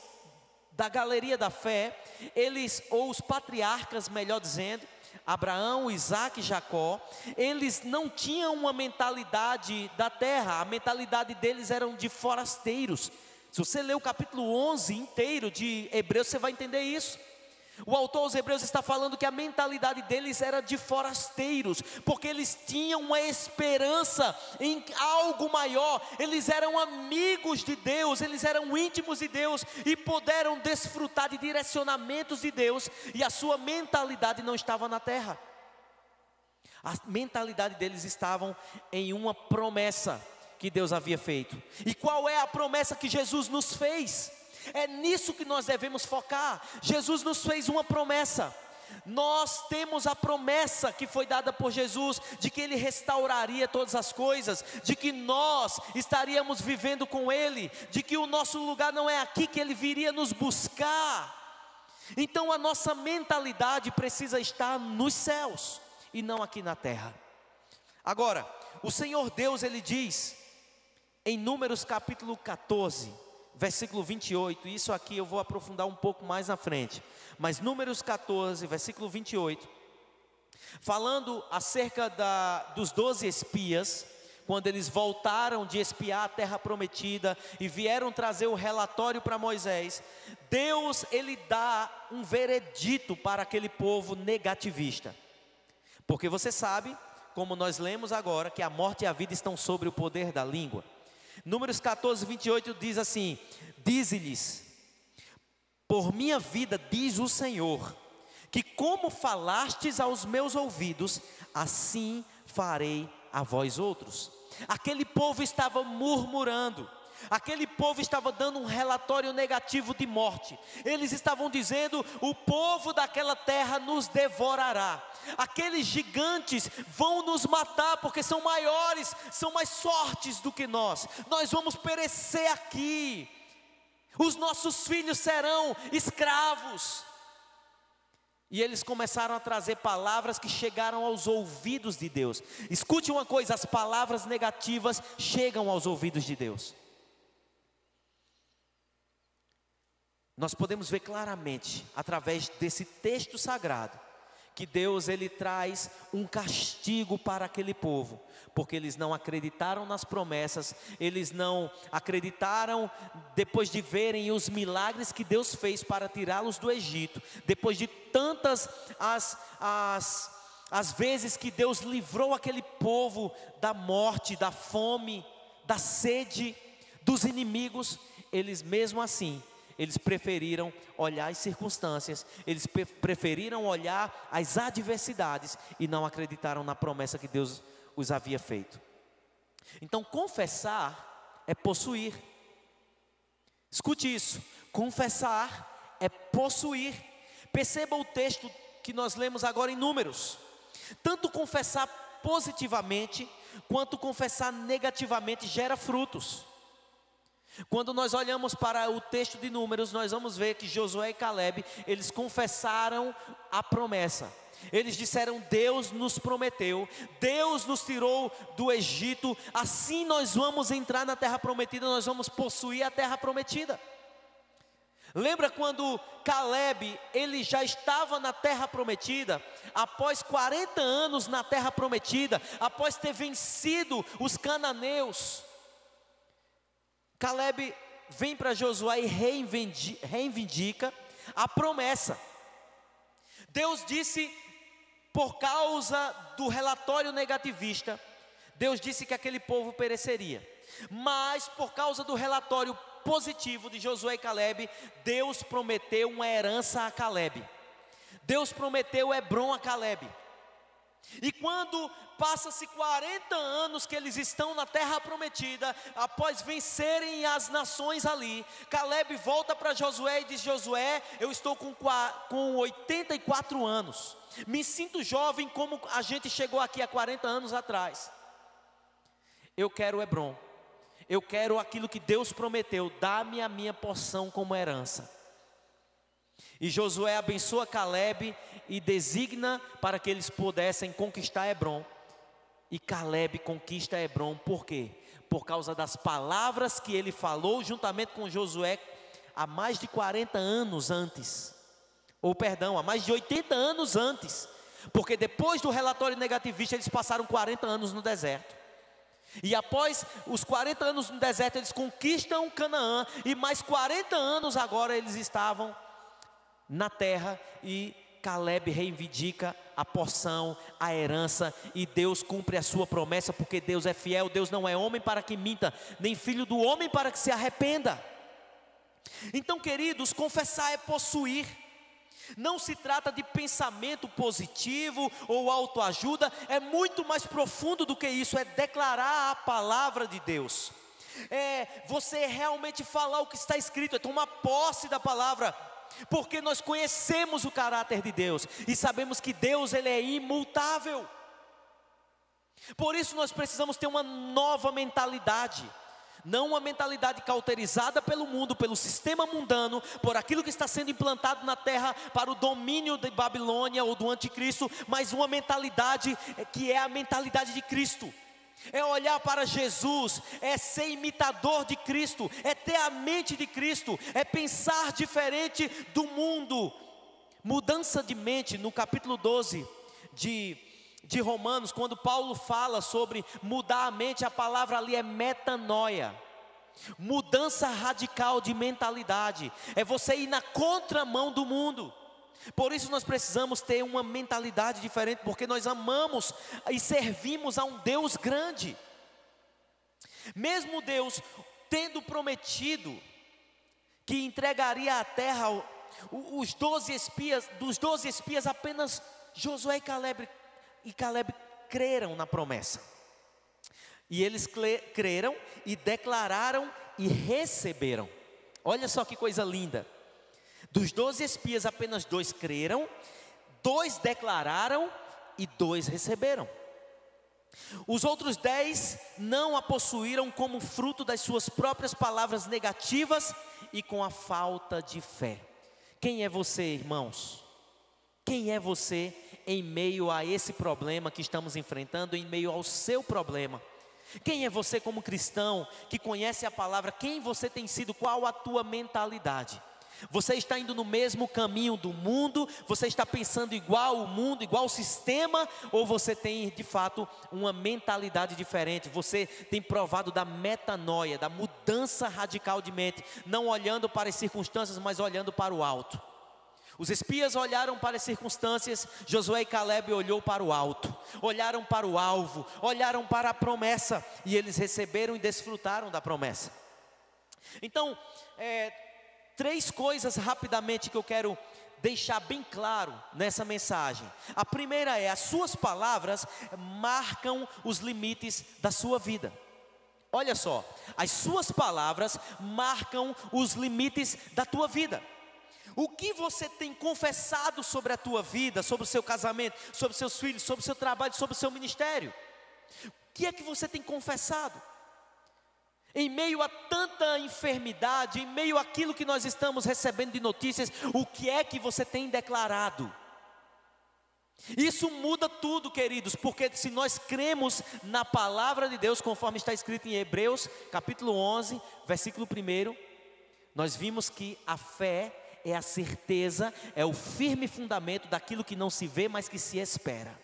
da galeria da fé, eles, ou os patriarcas, melhor dizendo, Abraão, Isaac e Jacó, eles não tinham uma mentalidade da terra, a mentalidade deles era de forasteiros. Se você ler o capítulo 11 inteiro de Hebreus, você vai entender isso. O autor aos Hebreus está falando que a mentalidade deles era de forasteiros, porque eles tinham uma esperança em algo maior. Eles eram amigos de Deus, eles eram íntimos de Deus e puderam desfrutar de direcionamentos de Deus, e a sua mentalidade não estava na terra. A mentalidade deles estava em uma promessa que Deus havia feito. E qual é a promessa que Jesus nos fez? É nisso que nós devemos focar. Jesus nos fez uma promessa. Nós temos a promessa que foi dada por Jesus, de que Ele restauraria todas as coisas, de que nós estaríamos vivendo com Ele, de que o nosso lugar não é aqui, que Ele viria nos buscar. Então a nossa mentalidade precisa estar nos céus e não aqui na terra. Agora, o Senhor Deus, Ele diz em Números capítulo 14, versículo 28, isso aqui eu vou aprofundar um pouco mais na frente, mas Números 14, versículo 28, falando acerca dos 12 espias, quando eles voltaram de espiar a terra prometida e vieram trazer o relatório para Moisés, Deus, Ele dá um veredito para aquele povo negativista, porque você sabe, como nós lemos agora, que a morte e a vida estão sobre o poder da língua. Números 14, 28 diz assim: dize-lhes, por minha vida, diz o Senhor, que como falastes aos meus ouvidos, assim farei a vós outros. Aquele povo estava murmurando, aquele povo estava dando um relatório negativo de morte. Eles estavam dizendo: o povo daquela terra nos devorará, aqueles gigantes vão nos matar, porque são maiores, são mais fortes do que nós vamos perecer aqui, os nossos filhos serão escravos. E eles começaram a trazer palavras que chegaram aos ouvidos de Deus. Escute uma coisa, as palavras negativas chegam aos ouvidos de Deus. Nós podemos ver claramente, através desse texto sagrado, que Deus, Ele traz um castigo para aquele povo, porque eles não acreditaram nas promessas, eles não acreditaram depois de verem os milagres que Deus fez para tirá-los do Egito, depois de tantas as vezes que Deus livrou aquele povo da morte, da fome, da sede, dos inimigos, eles mesmo assim, eles preferiram olhar as circunstâncias, eles preferiram olhar as adversidades e não acreditaram na promessa que Deus os havia feito. Então confessar é possuir. Escute isso, confessar é possuir. Perceba o texto que nós lemos agora em Números. Tanto confessar positivamente quanto confessar negativamente gera frutos. Quando nós olhamos para o texto de Números, nós vamos ver que Josué e Caleb, eles confessaram a promessa. Eles disseram: Deus nos prometeu, Deus nos tirou do Egito, assim nós vamos entrar na terra prometida, nós vamos possuir a terra prometida. Lembra quando Caleb, ele já estava na terra prometida, após 40 anos na terra prometida, após ter vencido os cananeus, Caleb vem para Josué e reivindica a promessa. Deus disse, por causa do relatório negativista, Deus disse que aquele povo pereceria, mas por causa do relatório positivo de Josué e Caleb, Deus prometeu uma herança a Caleb. Deus prometeu Hebrom a Caleb. E quando passa-se 40 anos que eles estão na terra prometida, após vencerem as nações ali, Caleb volta para Josué e diz: Josué, eu estou com 84 anos, me sinto jovem como a gente chegou aqui há 40 anos atrás. Eu quero Hebrom, eu quero aquilo que Deus prometeu, dá-me a minha porção como herança. E Josué abençoa Caleb e designa para que eles pudessem conquistar Hebrom. E Caleb conquista Hebrom, por quê? Por causa das palavras que ele falou juntamente com Josué há mais de 40 anos antes. Ou perdão, há mais de 80 anos antes. Porque depois do relatório negativista eles passaram 40 anos no deserto. E após os 40 anos no deserto eles conquistam Canaã. E mais 40 anos agora eles estavam na terra, e Caleb reivindica a porção, a herança, e Deus cumpre a sua promessa, porque Deus é fiel. Deus não é homem para que minta, nem filho do homem para que se arrependa. Então, queridos, confessar é possuir. Não se trata de pensamento positivo ou autoajuda, é muito mais profundo do que isso, é declarar a palavra de Deus. É você realmente falar o que está escrito, é tomar posse da palavra. Porque nós conhecemos o caráter de Deus e sabemos que Deus, ele é imutável. Por isso nós precisamos ter uma nova mentalidade, não uma mentalidade cauterizada pelo mundo, pelo sistema mundano, por aquilo que está sendo implantado na terra para o domínio de Babilônia ou do anticristo, mas uma mentalidade que é a mentalidade de Cristo. É olhar para Jesus, é ser imitador de Cristo, é ter a mente de Cristo, é pensar diferente do mundo. Mudança de mente, no capítulo 12 de Romanos, quando Paulo fala sobre mudar a mente, a palavra ali é metanoia. Mudança radical de mentalidade, é você ir na contramão do mundo. Por isso nós precisamos ter uma mentalidade diferente, porque nós amamos e servimos a um Deus grande. Mesmo Deus tendo prometido que entregaria a terra os 12 espias, dos 12 espias apenas Josué e Caleb creram na promessa. E eles creram e declararam e receberam. Olha só que coisa linda. Dos 12 espias, apenas 2 creram, 2 declararam e 2 receberam. Os outros 10 não a possuíram como fruto das suas próprias palavras negativas e com a falta de fé. Quem é você, irmãos? Quem é você em meio a esse problema que estamos enfrentando, em meio ao seu problema? Quem é você como cristão que conhece a palavra? Quem você tem sido? Qual a tua mentalidade? Você está indo no mesmo caminho do mundo? Você está pensando igual o mundo, igual o sistema? Ou você tem de fato uma mentalidade diferente? Você tem provado da metanoia, da mudança radical de mente, não olhando para as circunstâncias, mas olhando para o alto. Os espias olharam para as circunstâncias, Josué e Caleb olhou para o alto, olharam para o alvo, olharam para a promessa, e eles receberam e desfrutaram da promessa. Então, 3 coisas rapidamente que eu quero deixar bem claro nessa mensagem. A primeira é: as suas palavras marcam os limites da sua vida. Olha só, as suas palavras marcam os limites da tua vida. O que você tem confessado sobre a tua vida, sobre o seu casamento, sobre seus filhos, sobre o seu trabalho, sobre o seu ministério? O que é que você tem confessado? Em meio a tanta enfermidade, em meio àquilo que nós estamos recebendo de notícias, o que é que você tem declarado? Isso muda tudo, queridos, porque se nós cremos na palavra de Deus, conforme está escrito em Hebreus, capítulo 11, versículo 1, nós vimos que a fé é a certeza, é o firme fundamento daquilo que não se vê, mas que se espera.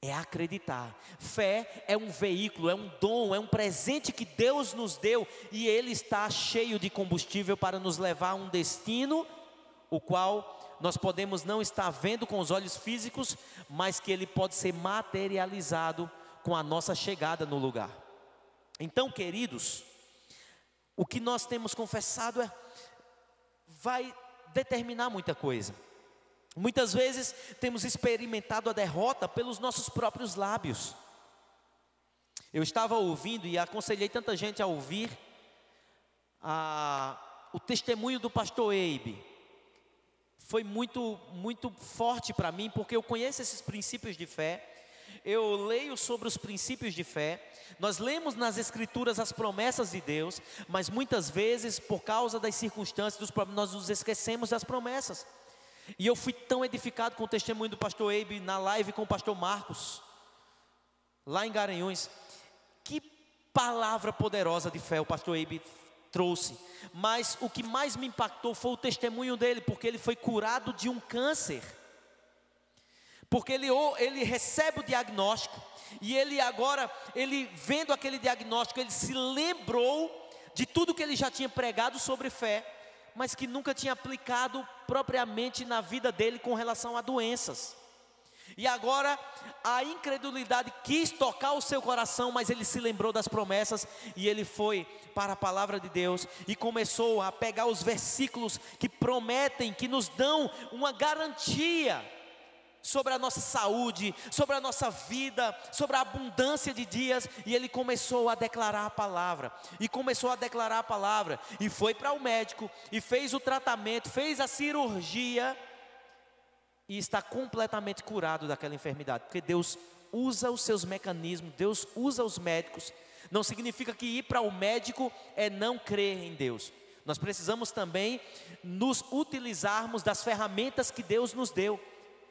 É acreditar. Fé é um veículo, é um dom, é um presente que Deus nos deu, e ele está cheio de combustível para nos levar a um destino, o qual nós podemos não estar vendo com os olhos físicos, mas que ele pode ser materializado com a nossa chegada no lugar. Então, queridos, o que nós temos confessado vai determinar muita coisa. Muitas vezes temos experimentado a derrota pelos nossos próprios lábios. Eu estava ouvindo e aconselhei tanta gente a ouvir o testemunho do pastor Eibe. Foi muito forte para mim, porque eu conheço esses princípios de fé. Eu leio sobre os princípios de fé. Nós lemos nas escrituras as promessas de Deus, mas muitas vezes, por causa das circunstâncias, dos problemas, nós nos esquecemos das promessas. E eu fui tão edificado com o testemunho do pastor Eibe na live com o pastor Marcos, lá em Garanhuns. Que palavra poderosa de fé o pastor Eibe trouxe. Mas o que mais me impactou foi o testemunho dele, porque ele foi curado de um câncer. Porque ele recebe o diagnóstico, e ele vendo aquele diagnóstico, ele se lembrou de tudo que ele já tinha pregado sobre fé, mas que nunca tinha aplicado propriamente na vida dele com relação a doenças. E agora a incredulidade quis tocar o seu coração, mas ele se lembrou das promessas, e ele foi para a palavra de Deus e começou a pegar os versículos que prometem, que nos dão uma garantia sobre a nossa saúde, sobre a nossa vida, sobre a abundância de dias. E ele começou a declarar a palavra, e foi para o médico, e fez o tratamento, fez a cirurgia, e está completamente curado daquela enfermidade, porque Deus usa os seus mecanismos, Deus usa os médicos. Não significa que ir para o médico é não crer em Deus. Nós precisamos também nos utilizarmos das ferramentas que Deus nos deu.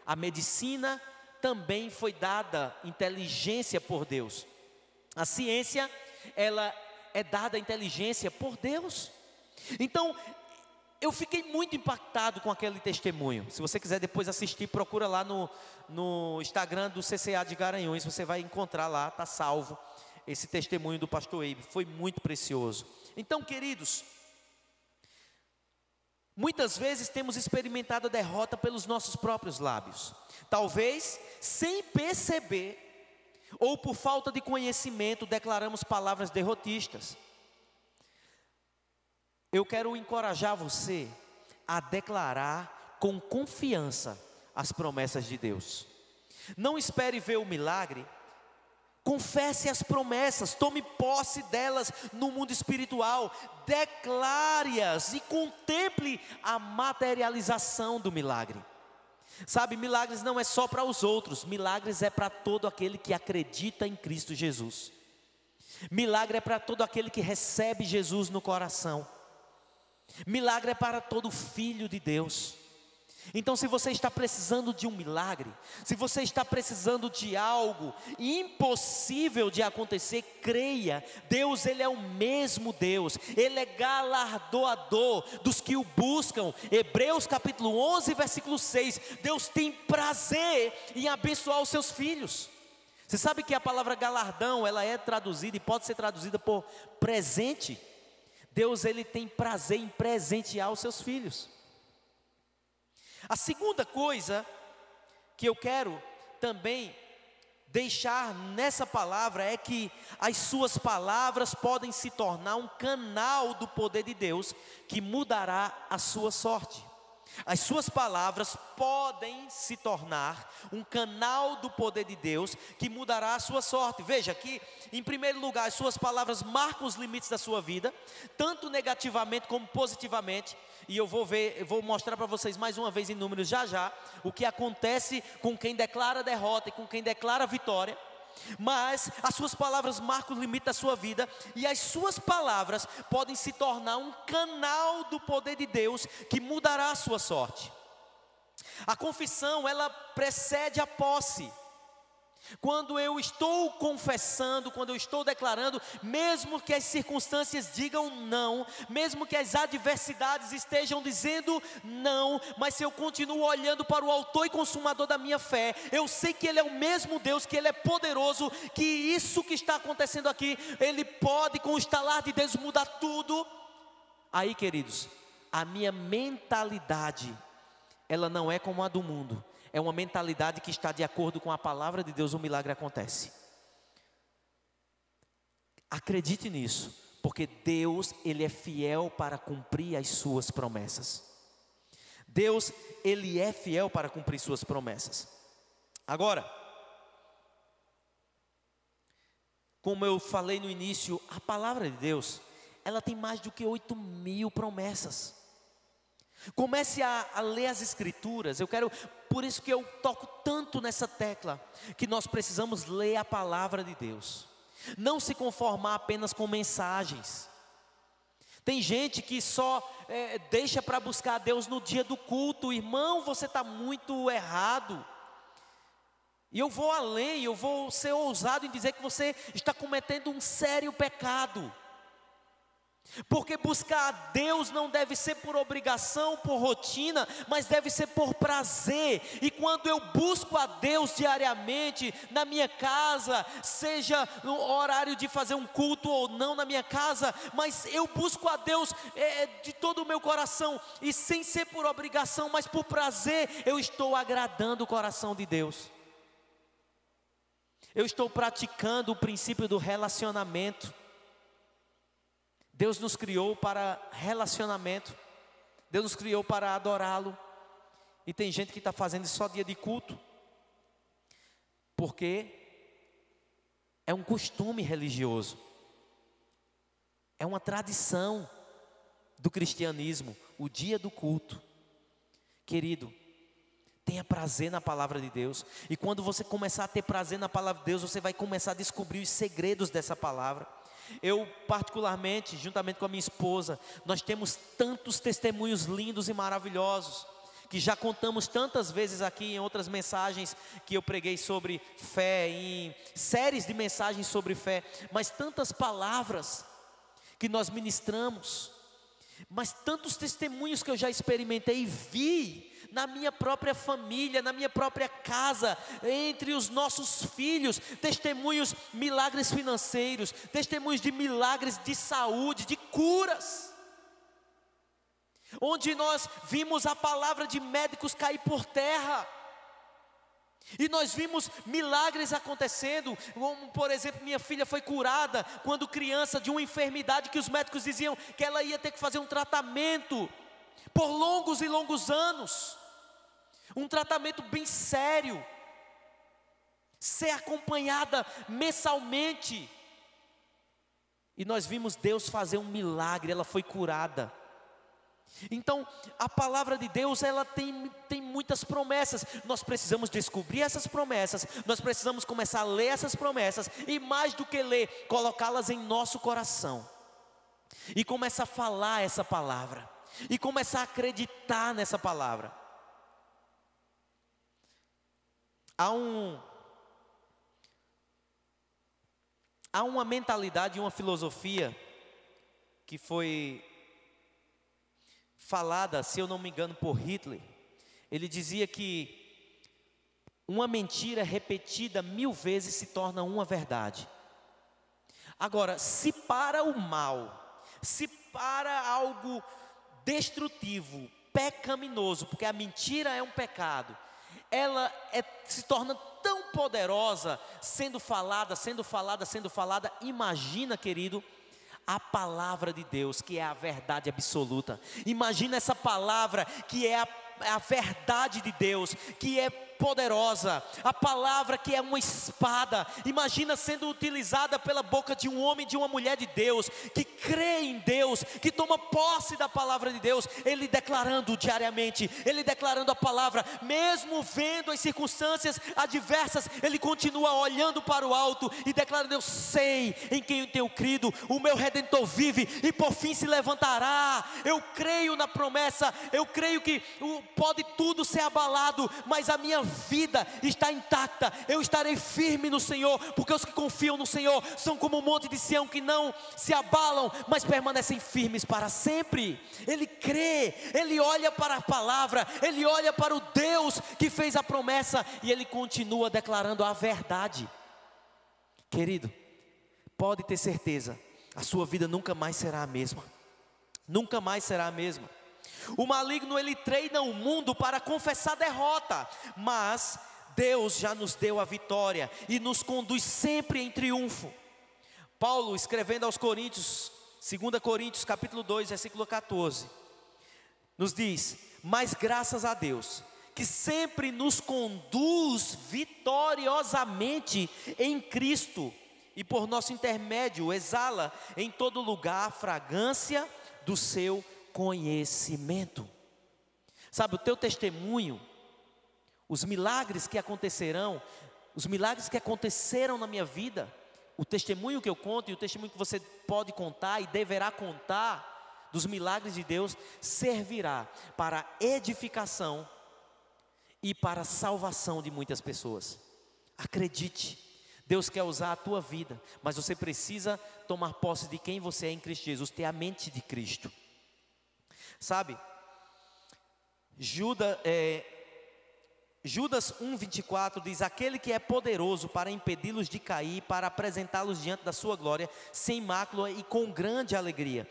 A medicina também foi dada inteligência por Deus. A ciência, ela é dada inteligência por Deus. Então, eu fiquei muito impactado com aquele testemunho. Se você quiser depois assistir, procura lá no Instagram do CCA de Garanhuns, você vai encontrar lá, está salvo, esse testemunho do pastor Eibe. Foi muito precioso. Então, queridos, muitas vezes temos experimentado a derrota pelos nossos próprios lábios. Talvez sem perceber, ou por falta de conhecimento, declaramos palavras derrotistas. Eu quero encorajar você a declarar com confiança as promessas de Deus. Não espere ver o milagre. Confesse as promessas, tome posse delas no mundo espiritual, declare-as e contemple a materialização do milagre. Sabe, milagres não é só para os outros, milagres é para todo aquele que acredita em Cristo Jesus. Milagre é para todo aquele que recebe Jesus no coração. Milagre é para todo filho de Deus. Então, se você está precisando de um milagre, se você está precisando de algo impossível de acontecer, creia. Deus, Ele é o mesmo Deus, Ele é galardoador dos que o buscam. Hebreus capítulo 11, versículo 6, Deus tem prazer em abençoar os seus filhos. Você sabe que a palavra galardão, ela é traduzida e pode ser traduzida por presente. Deus, Ele tem prazer em presentear os seus filhos. A segunda coisa que eu quero também deixar nessa palavra é que as suas palavras podem se tornar um canal do poder de Deus que mudará a sua sorte. As suas palavras podem se tornar um canal do poder de Deus que mudará a sua sorte. Veja que, em primeiro lugar, as suas palavras marcam os limites da sua vida, tanto negativamente como positivamente. E eu vou mostrar para vocês mais uma vez em números já, o que acontece com quem declara derrota e com quem declara vitória. Mas as suas palavras marcam o limite da sua vida, e as suas palavras podem se tornar um canal do poder de Deus que mudará a sua sorte. A confissão, ela precede a posse. Quando eu estou confessando, quando eu estou declarando, mesmo que as circunstâncias digam não, mesmo que as adversidades estejam dizendo não, mas se eu continuo olhando para o autor e consumador da minha fé, eu sei que Ele é o mesmo Deus, que Ele é poderoso, que isso que está acontecendo aqui, Ele pode com o estalar de Deus mudar tudo. Aí, queridos, a minha mentalidade, ela não é como a do mundo. É uma mentalidade que está de acordo com a palavra de Deus, o milagre acontece. Acredite nisso, porque Deus, Ele é fiel para cumprir as suas promessas. Deus, Ele é fiel para cumprir suas promessas. Agora, como eu falei no início, a palavra de Deus, ela tem mais do que 8.000 promessas. Comece a ler as escrituras. Por isso que eu toco tanto nessa tecla, que nós precisamos ler a palavra de Deus, não se conformar apenas com mensagens. Tem gente que só deixa para buscar a Deus no dia do culto. Irmão, você está muito errado. E eu vou além, eu vou ser ousado em dizer que você está cometendo um sério pecado. Porque buscar a Deus não deve ser por obrigação, por rotina, mas deve ser por prazer. E quando eu busco a Deus diariamente, na minha casa, seja no horário de fazer um culto ou não na minha casa, mas eu busco a Deus de todo o meu coração, e sem ser por obrigação, mas por prazer, eu estou agradando o coração de Deus. Eu estou praticando o princípio do relacionamento. Deus nos criou para relacionamento. Deus nos criou para adorá-lo. E tem gente que está fazendo isso só dia de culto, porque é um costume religioso, é uma tradição do cristianismo, o dia do culto. Querido, tenha prazer na palavra de Deus. E quando você começar a ter prazer na palavra de Deus, você vai começar a descobrir os segredos dessa palavra. Eu particularmente, juntamente com a minha esposa, nós temos tantos testemunhos lindos e maravilhosos, que já contamos tantas vezes aqui em outras mensagens que eu preguei sobre fé, em séries de mensagens sobre fé, mas tantas palavras que nós ministramos, mas tantos testemunhos que eu já experimentei e vi na minha própria família, na minha própria casa, entre os nossos filhos, testemunhos, milagres financeiros, testemunhos de milagres de saúde, de curas, onde nós vimos a palavra de médicos cair por terra, e nós vimos milagres acontecendo, como por exemplo, minha filha foi curada, quando criança, de uma enfermidade que os médicos diziam que ela ia ter que fazer um tratamento, por longos e longos anos, um tratamento bem sério, ser acompanhada mensalmente, e nós vimos Deus fazer um milagre, ela foi curada. Então, a palavra de Deus, ela tem muitas promessas. Nós precisamos descobrir essas promessas, nós precisamos começar a ler essas promessas, e mais do que ler, colocá-las em nosso coração, e começar a falar essa palavra, e começar a acreditar nessa palavra. Há uma mentalidade e uma filosofia que foi falada, se eu não me engano, por Hitler. Ele dizia que uma mentira repetida 1000 vezes se torna uma verdade. Agora, se para o mal, se para algo destrutivo, pecaminoso, porque a mentira é um pecado, ela se torna tão poderosa, sendo falada, imagina, querido, a palavra de Deus, que é a verdade absoluta. Imagina essa palavra que é a verdade de Deus, que é poderosa, a palavra que é uma espada. Imagina sendo utilizada pela boca de um homem, de uma mulher de Deus, que crê em Deus, que toma posse da palavra de Deus, ele declarando diariamente, ele declarando a palavra, mesmo vendo as circunstâncias adversas, ele continua olhando para o alto e declarando: eu sei em quem eu tenho crido, o meu Redentor vive e por fim se levantará. Eu creio na promessa, eu creio que pode tudo ser abalado, mas a minha vida está intacta. Eu estarei firme no Senhor, porque os que confiam no Senhor são como o monte de Sião, que não se abalam, mas permanecem firmes para sempre. Ele crê, ele olha para a palavra, ele olha para o Deus que fez a promessa, e ele continua declarando a verdade. Querido, pode ter certeza, a sua vida nunca mais será a mesma. Nunca mais será a mesma. O maligno, ele treina o mundo para confessar derrota, mas Deus já nos deu a vitória e nos conduz sempre em triunfo. Paulo, escrevendo aos Coríntios, 2 Coríntios capítulo 2, versículo 14, nos diz: mas graças a Deus, que sempre nos conduz vitoriosamente em Cristo, e por nosso intermédio exala em todo lugar a fragrância do seu conhecimento. Sabe, o teu testemunho, os milagres que acontecerão, os milagres que aconteceram na minha vida, o testemunho que eu conto e o testemunho que você pode contar e deverá contar dos milagres de Deus, servirá para edificação e para a salvação de muitas pessoas. Acredite, Deus quer usar a tua vida, mas você precisa tomar posse de quem você é em Cristo Jesus, ter a mente de Cristo. Sabe, Judas 1,24 diz: aquele que é poderoso para impedi-los de cair, para apresentá-los diante da sua glória, sem mácula e com grande alegria.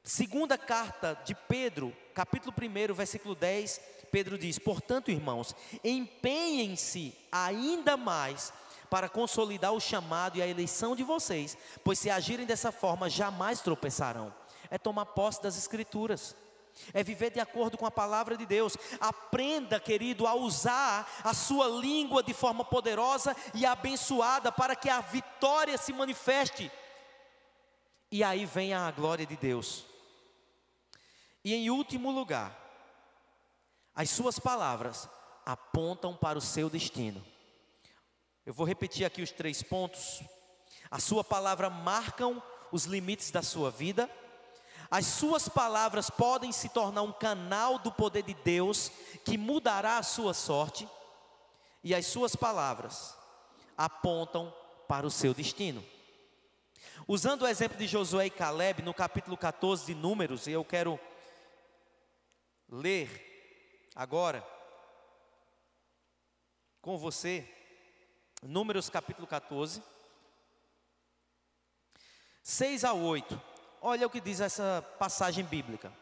Segunda carta de Pedro, capítulo 1, versículo 10, Pedro diz: portanto, irmãos, empenhem-se ainda mais para consolidar o chamado e a eleição de vocês, pois se agirem dessa forma, jamais tropeçarão. É tomar posse das Escrituras, é viver de acordo com a palavra de Deus. Aprenda, querido, a usar a sua língua de forma poderosa e abençoada, para que a vitória se manifeste, e aí venha a glória de Deus. E em último lugar, as suas palavras apontam para o seu destino. Eu vou repetir aqui os 3 pontos. A sua palavra marcam os limites da sua vida. As suas palavras podem se tornar um canal do poder de Deus que mudará a sua sorte. E as suas palavras apontam para o seu destino. Usando o exemplo de Josué e Caleb, no capítulo 14 de Números, eu quero ler agora com você, Números capítulo 14, 6 a 8. Olha o que diz essa passagem bíblica.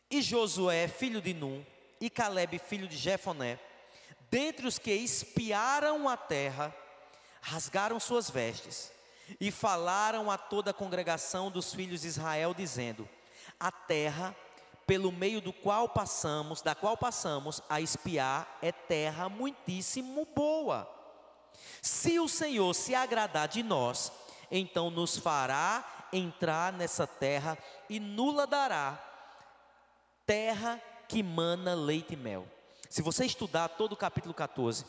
E Josué, filho de Num, e Caleb, filho de Jefoné, dentre os que espiaram a terra, rasgaram suas vestes e falaram a toda a congregação dos filhos de Israel, dizendo: a terra pelo meio da qual passamos a espiar é terra muitíssimo boa. Se o Senhor se agradar de nós, então nos fará entrar nessa terra e nos dará terra que mana leite e mel. Se você estudar todo o capítulo 14,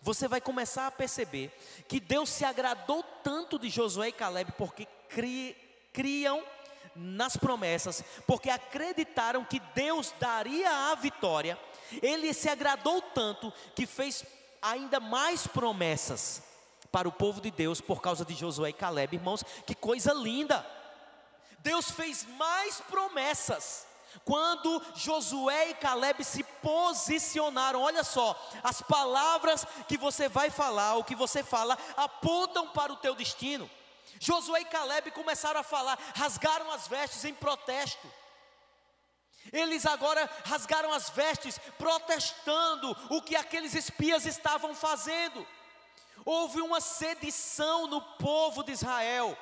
você vai começar a perceber que Deus se agradou tanto de Josué e Caleb, porque criam nas promessas, porque acreditaram que Deus daria a vitória. Ele se agradou tanto que fez ainda mais promessas para o povo de Deus por causa de Josué e Caleb. Irmãos, que coisa linda! Deus fez mais promessas quando Josué e Caleb se posicionaram. Olha só, as palavras que você vai falar, o que você fala, apontam para o teu destino. Josué e Caleb começaram a falar, rasgaram as vestes em protesto. Eles agora rasgaram as vestes protestando o que aqueles espias estavam fazendo. Houve uma sedição no povo de Israel.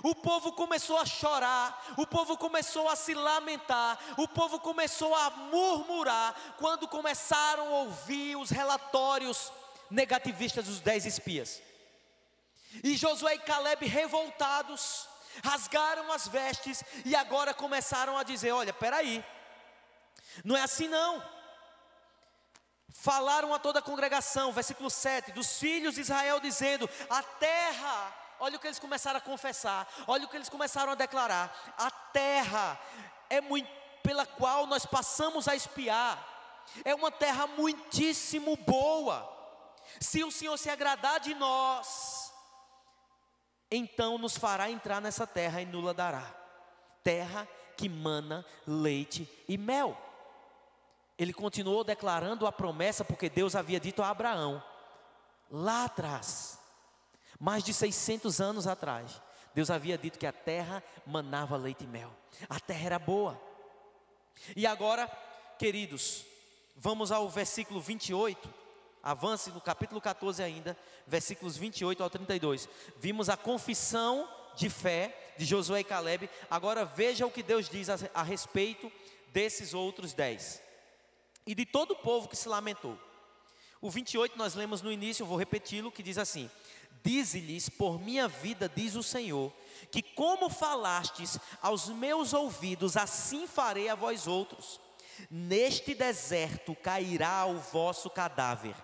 O povo começou a chorar, o povo começou a se lamentar, o povo começou a murmurar, quando começaram a ouvir os relatórios negativistas dos 10 espias. E Josué e Caleb, revoltados, rasgaram as vestes e agora começaram a dizer: olha, peraí, não é assim não. Falaram a toda a congregação, versículo 7, dos filhos de Israel, dizendo: a terra, olha o que eles começaram a confessar, olha o que eles começaram a declarar: a terra é pela qual nós passamos a espiar é uma terra muitíssimo boa. Se o Senhor se agradar de nós, então nos fará entrar nessa terra e nos dará terra que mana leite e mel. Ele continuou declarando a promessa, porque Deus havia dito a Abraão lá atrás, mais de 600 anos atrás, Deus havia dito que a terra manava leite e mel. A terra era boa. E agora, queridos, vamos ao versículo 28. Avance no capítulo 14 ainda, versículos 28 ao 32. Vimos a confissão de fé de Josué e Caleb. Agora veja o que Deus diz a respeito desses outros 10. E de todo o povo que se lamentou. O 28 nós lemos no início, eu vou repeti-lo, que diz assim: dize-lhes, por minha vida, diz o Senhor, que como falastes aos meus ouvidos, assim farei a vós outros. Neste deserto cairá o vosso cadáver,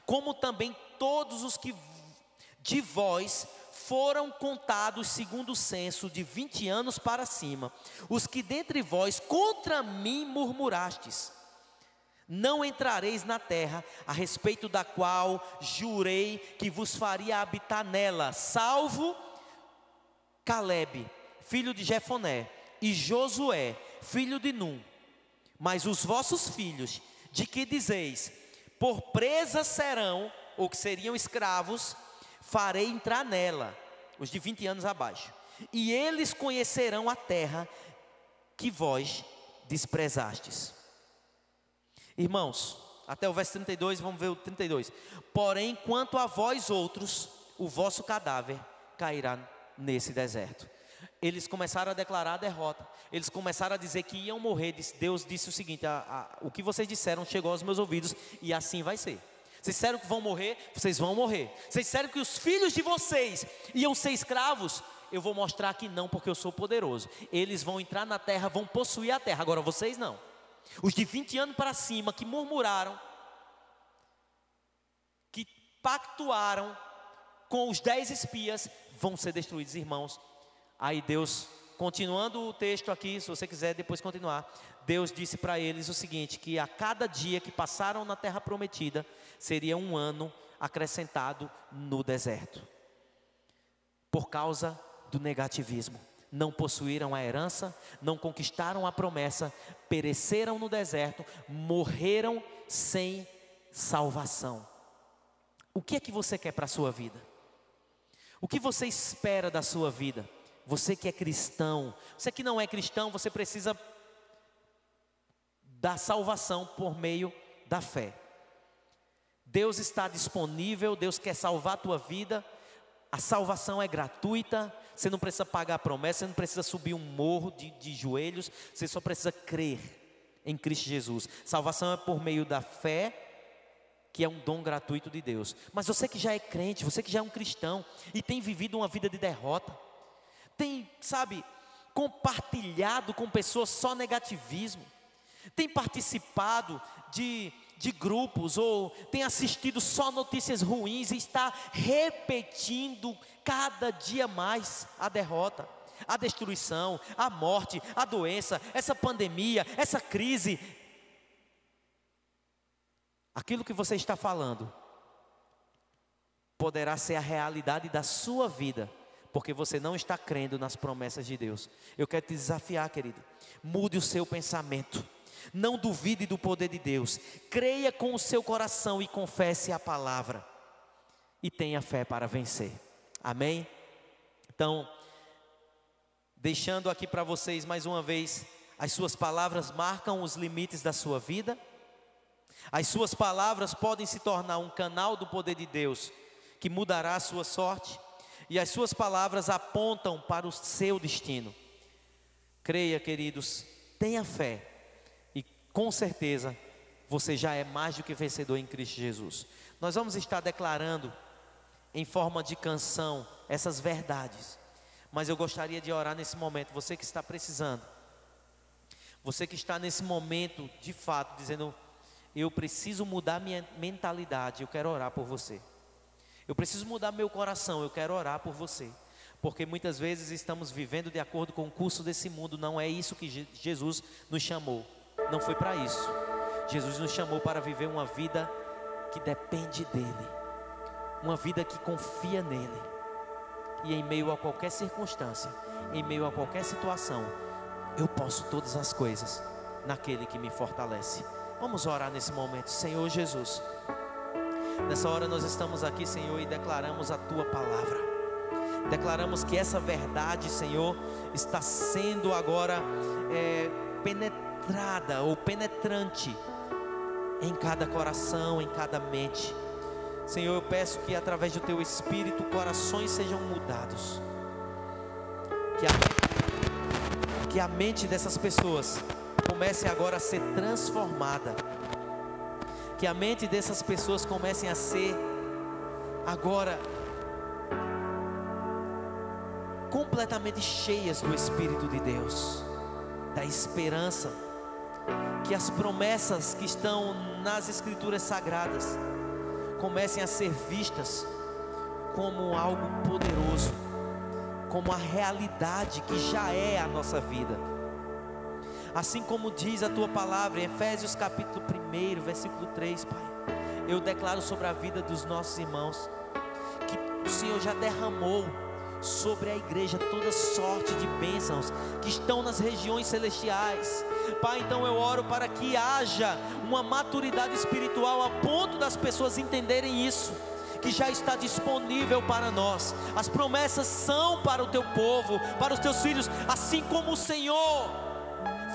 como também todos os que de vós foram contados segundo o censo, de 20 anos para cima, os que dentre vós contra mim murmurastes. Não entrareis na terra, a respeito da qual jurei que vos faria habitar nela, salvo Caleb, filho de Jefoné, e Josué, filho de Num. Mas os vossos filhos, de que dizeis, por presas serão, ou que seriam escravos, farei entrar nela, os de 20 anos abaixo, e eles conhecerão a terra que vós desprezastes. Irmãos, até o verso 32, vamos ver o 32. Porém, quanto a vós outros, o vosso cadáver cairá nesse deserto. Eles começaram a declarar a derrota. Eles começaram a dizer que iam morrer. Deus disse o seguinte: o que vocês disseram chegou aos meus ouvidos, e assim vai ser. Vocês disseram que vão morrer, vocês vão morrer. Vocês disseram que os filhos de vocês iam ser escravos, eu vou mostrar que não, porque eu sou poderoso. Eles vão entrar na terra, vão possuir a terra, agora vocês não. Os de 20 anos para cima, que murmuraram, que pactuaram com os 10 espias, vão ser destruídos, irmãos. Aí Deus, continuando o texto aqui, se você quiser depois continuar, Deus disse para eles o seguinte: que a cada dia que passaram na terra prometida, seria um ano acrescentado no deserto. Por causa do negativismo. Não possuíram a herança, não conquistaram a promessa, pereceram no deserto, morreram sem salvação. O que é que você quer para a sua vida? O que você espera da sua vida? Você que é cristão, você que não é cristão, você precisa da salvação por meio da fé. Deus está disponível, Deus quer salvar a tua vida. A salvação é gratuita, você não precisa pagar a promessa, você não precisa subir um morro de joelhos, você só precisa crer em Cristo Jesus. Salvação é por meio da fé, que é um dom gratuito de Deus. Mas você que já é crente, você que já é um cristão e tem vivido uma vida de derrota, tem, compartilhado com pessoas só negativismo, tem participado de grupos, ou tem assistido só notícias ruins e está repetindo cada dia mais a derrota, a destruição, a morte, a doença, essa pandemia, essa crise. Aquilo que você está falando poderá ser a realidade da sua vida, porque você não está crendo nas promessas de Deus. Eu quero te desafiar, querido, mude o seu pensamento. Não duvide do poder de Deus. Creia com o seu coração e confesse a palavra. E tenha fé para vencer. Amém? Então, deixando aqui para vocês mais uma vez, as suas palavras marcam os limites da sua vida. As suas palavras podem se tornar um canal do poder de Deus, que mudará a sua sorte. E as suas palavras apontam para o seu destino. Creia, queridos, tenha fé. Com certeza, você já é mais do que vencedor em Cristo Jesus. Nós vamos estar declarando em forma de canção essas verdades. Mas eu gostaria de orar nesse momento, você que está precisando. Você que está nesse momento, de fato, dizendo: eu preciso mudar minha mentalidade, eu quero orar por você. Eu preciso mudar meu coração, eu quero orar por você. porque muitas vezes estamos vivendo de acordo com o curso desse mundo. Não é isso que Jesus nos chamou, não foi para isso. Jesus nos chamou para viver uma vida que depende dEle, uma vida que confia nele. E em meio a qualquer circunstância, em meio a qualquer situação, eu posso todas as coisas naquele que me fortalece. Vamos orar nesse momento. Senhor Jesus, nessa hora nós estamos aqui, Senhor, e declaramos a Tua palavra. Declaramos que essa verdade, Senhor, está sendo agora penetrada ou penetrante em cada coração, em cada mente. Senhor, eu peço que através do Teu Espírito corações sejam mudados, que a mente dessas pessoas comece agora a ser transformada, que a mente dessas pessoas comecem a ser agora completamente cheias do Espírito de Deus, da esperança, que as promessas que estão nas Escrituras Sagradas comecem a ser vistas como algo poderoso, como a realidade que já é a nossa vida. Assim como diz a Tua palavra em Efésios capítulo 1, versículo 3, Pai, eu declaro sobre a vida dos nossos irmãos, que o Senhor já derramou sobre a igreja toda sorte de bênçãos que estão nas regiões celestiais. Pai, então eu oro para que haja uma maturidade espiritual a ponto das pessoas entenderem isso, que já está disponível para nós. As promessas são para o Teu povo, para os Teus filhos, assim como o Senhor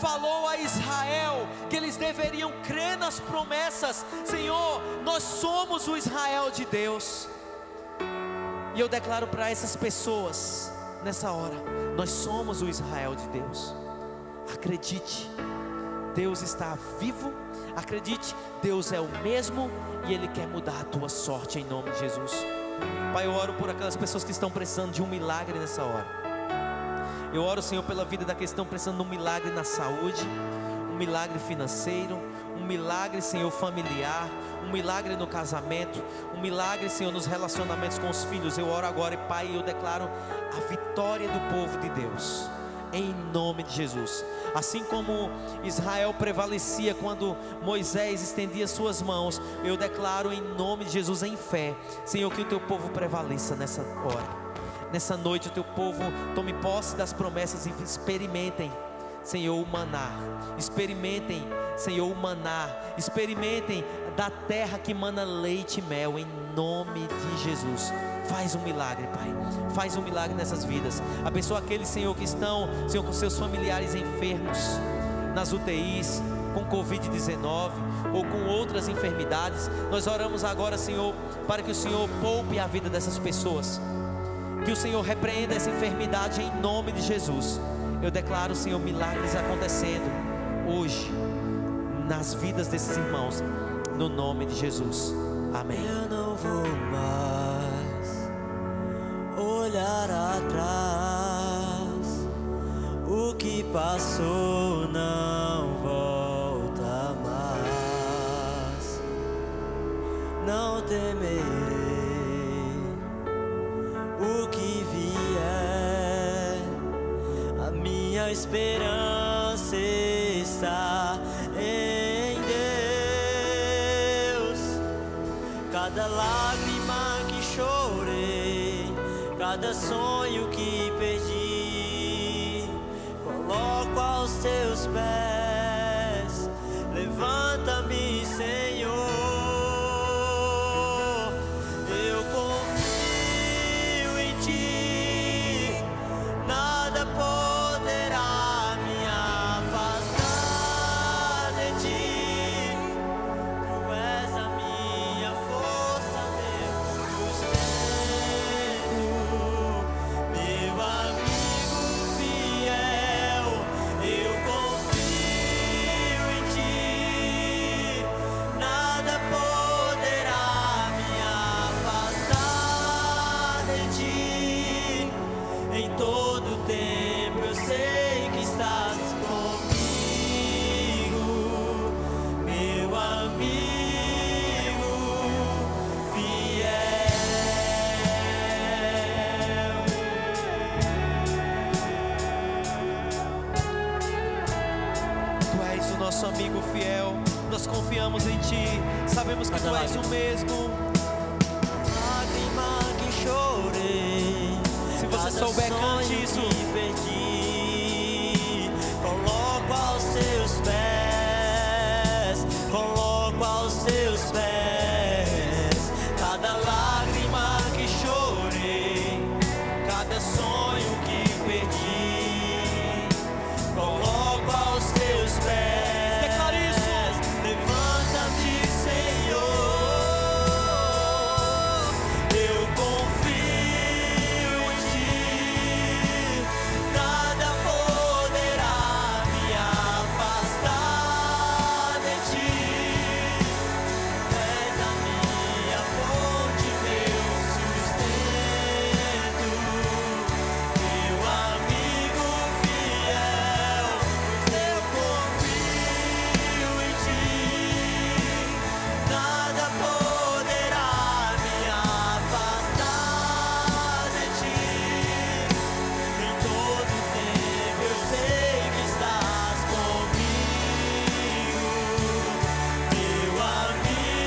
falou a Israel que eles deveriam crer nas promessas. Senhor, nós somos o Israel de Deus. E eu declaro para essas pessoas nessa hora: nós somos o Israel de Deus. Acredite, Deus está vivo. Acredite, Deus é o mesmo e Ele quer mudar a tua sorte em nome de Jesus. Pai, eu oro por aquelas pessoas que estão precisando de um milagre nessa hora. Eu oro, Senhor, pela vida daqueles que estão precisando de um milagre na saúde, um milagre financeiro, um milagre, Senhor, familiar, um milagre no casamento, um milagre, Senhor, nos relacionamentos com os filhos. Eu oro agora, e Pai, eu declaro a vitória do povo de Deus, em nome de Jesus. Assim como Israel prevalecia quando Moisés estendia suas mãos, eu declaro em nome de Jesus, em fé, Senhor, que o Teu povo prevaleça nessa hora. Nessa noite o Teu povo tome posse das promessas e experimentem, Senhor, o maná. Experimentem, Senhor, o maná. Experimentem da terra que mana leite e mel, em nome de Jesus. Faz um milagre, Pai. Faz um milagre nessas vidas. Abençoa aqueles, Senhor, que estão, Senhor, com seus familiares enfermos nas UTIs, com Covid-19 ou com outras enfermidades. Nós oramos agora, Senhor, para que o Senhor poupe a vida dessas pessoas, que o Senhor repreenda essa enfermidade em nome de Jesus. Eu declaro, Senhor, milagres acontecendo hoje nas vidas desses irmãos, no nome de Jesus. Amém. Eu não vou mais olhar atrás, o que passou não volta mais. Não temerei o que vier, a minha esperança está em Deus. Cada lágrima que chorei, cada sonho que perdi, coloco aos Teus pés. Levanta-me, Senhor. Eu confio em Ti, nada poderá me afastar de Ti. Tu és a minha força, meu sustento, meu amigo fiel. Eu confio em Ti, confiamos em Ti, sabemos que Tu és o mesmo. Lágrima que chorei, Se você souber, cante isso. Perdi, coloco aos Teus pés, coloco aos Teus pés. Cada lágrima que chorei, cada sonho que perdi, coloco aos Teus pés. Declare isso. Levanta-te, Senhor, eu confio em Ti, nada poderá me afastar de Ti. És a minha fonte, meu sustento, meu amigo fiel, pois eu confio em Ti, nada poderá me afastar de Ti. Em todo tempo eu sei que estás comigo, meu amigo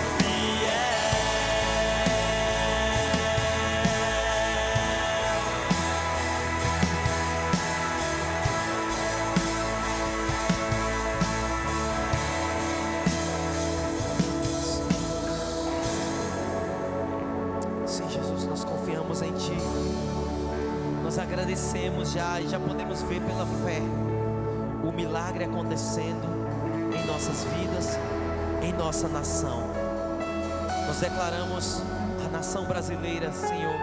fiel. Sim, Jesus, nós confiamos em Ti. Nós agradecemos já e já podemos ver pela fé o milagre acontecendo em nossas vidas, em nossa nação. Nós declaramos a nação brasileira, Senhor,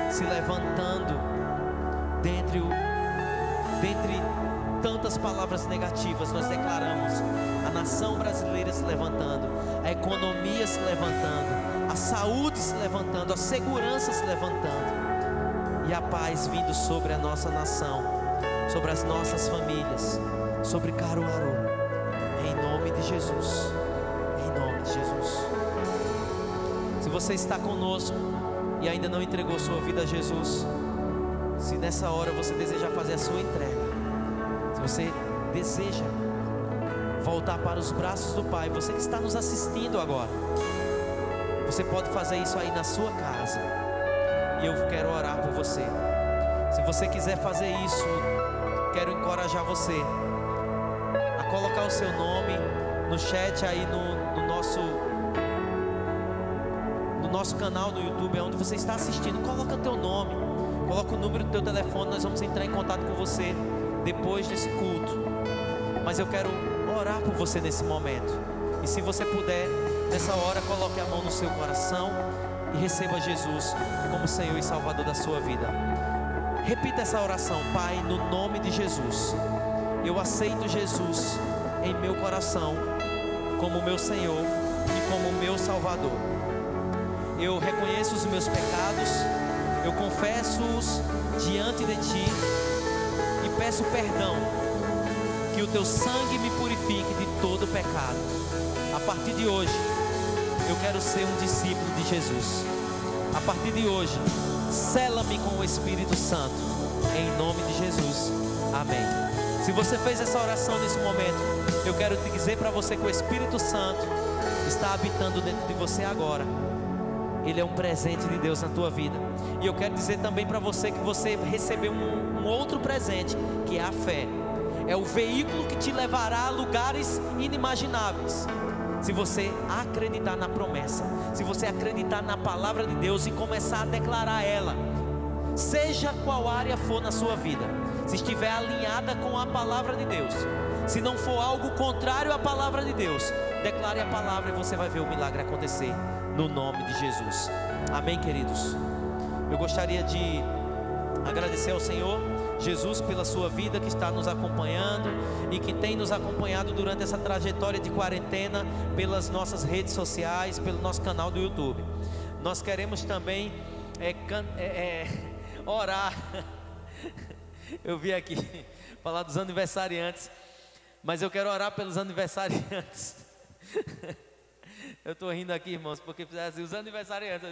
se levantando dentre tantas palavras negativas. Nós declaramos a nação brasileira se levantando, a economia se levantando, a saúde se levantando, a segurança se levantando e a paz vindo sobre a nossa nação, sobre as nossas famílias, sobre Caruaru, em nome de Jesus, em nome de Jesus. Se você está conosco e ainda não entregou sua vida a Jesus, se nessa hora você deseja fazer a sua entrega, se você deseja voltar para os braços do Pai, você que está nos assistindo agora, você pode fazer isso aí na sua casa, e eu quero orar por você. Se você quiser fazer isso, quero encorajar você a colocar o seu nome no chat aí no nosso canal do YouTube, onde você está assistindo. Coloca o teu nome, coloca o número do teu telefone, nós vamos entrar em contato com você depois desse culto. Mas eu quero orar por você nesse momento. E se você puder, nessa hora, coloque a mão no seu coração e receba Jesus como Senhor e Salvador da sua vida. Repita essa oração: Pai, no nome de Jesus, eu aceito Jesus em meu coração como meu Senhor e como meu Salvador. Eu reconheço os meus pecados, eu confesso-os diante de Ti e peço perdão, que o Teu sangue me purifique de todo pecado. A partir de hoje, eu quero ser um discípulo de Jesus. A partir de hoje, sela-me com o Espírito Santo, em nome de Jesus, amém. Se você fez essa oração nesse momento, eu quero te dizer para você que o Espírito Santo está habitando dentro de você agora. Ele é um presente de Deus na tua vida. E eu quero dizer também para você que você recebeu um outro presente, que é a fé. É o veículo que te levará a lugares inimagináveis. Se você acreditar na promessa, se você acreditar na palavra de Deus e começar a declarar ela, seja qual área for na sua vida, se estiver alinhada com a palavra de Deus, se não for algo contrário à palavra de Deus, declare a palavra e você vai ver o milagre acontecer no nome de Jesus. Amém, queridos? Eu gostaria de agradecer ao Senhor Jesus pela sua vida que está nos acompanhando e que tem nos acompanhado durante essa trajetória de quarentena pelas nossas redes sociais, pelo nosso canal do YouTube. Nós queremos também orar. Eu vi aqui falar dos aniversariantes, mas eu quero orar pelos aniversariantes. Eu estou rindo aqui, irmãos, porque os aniversariantes,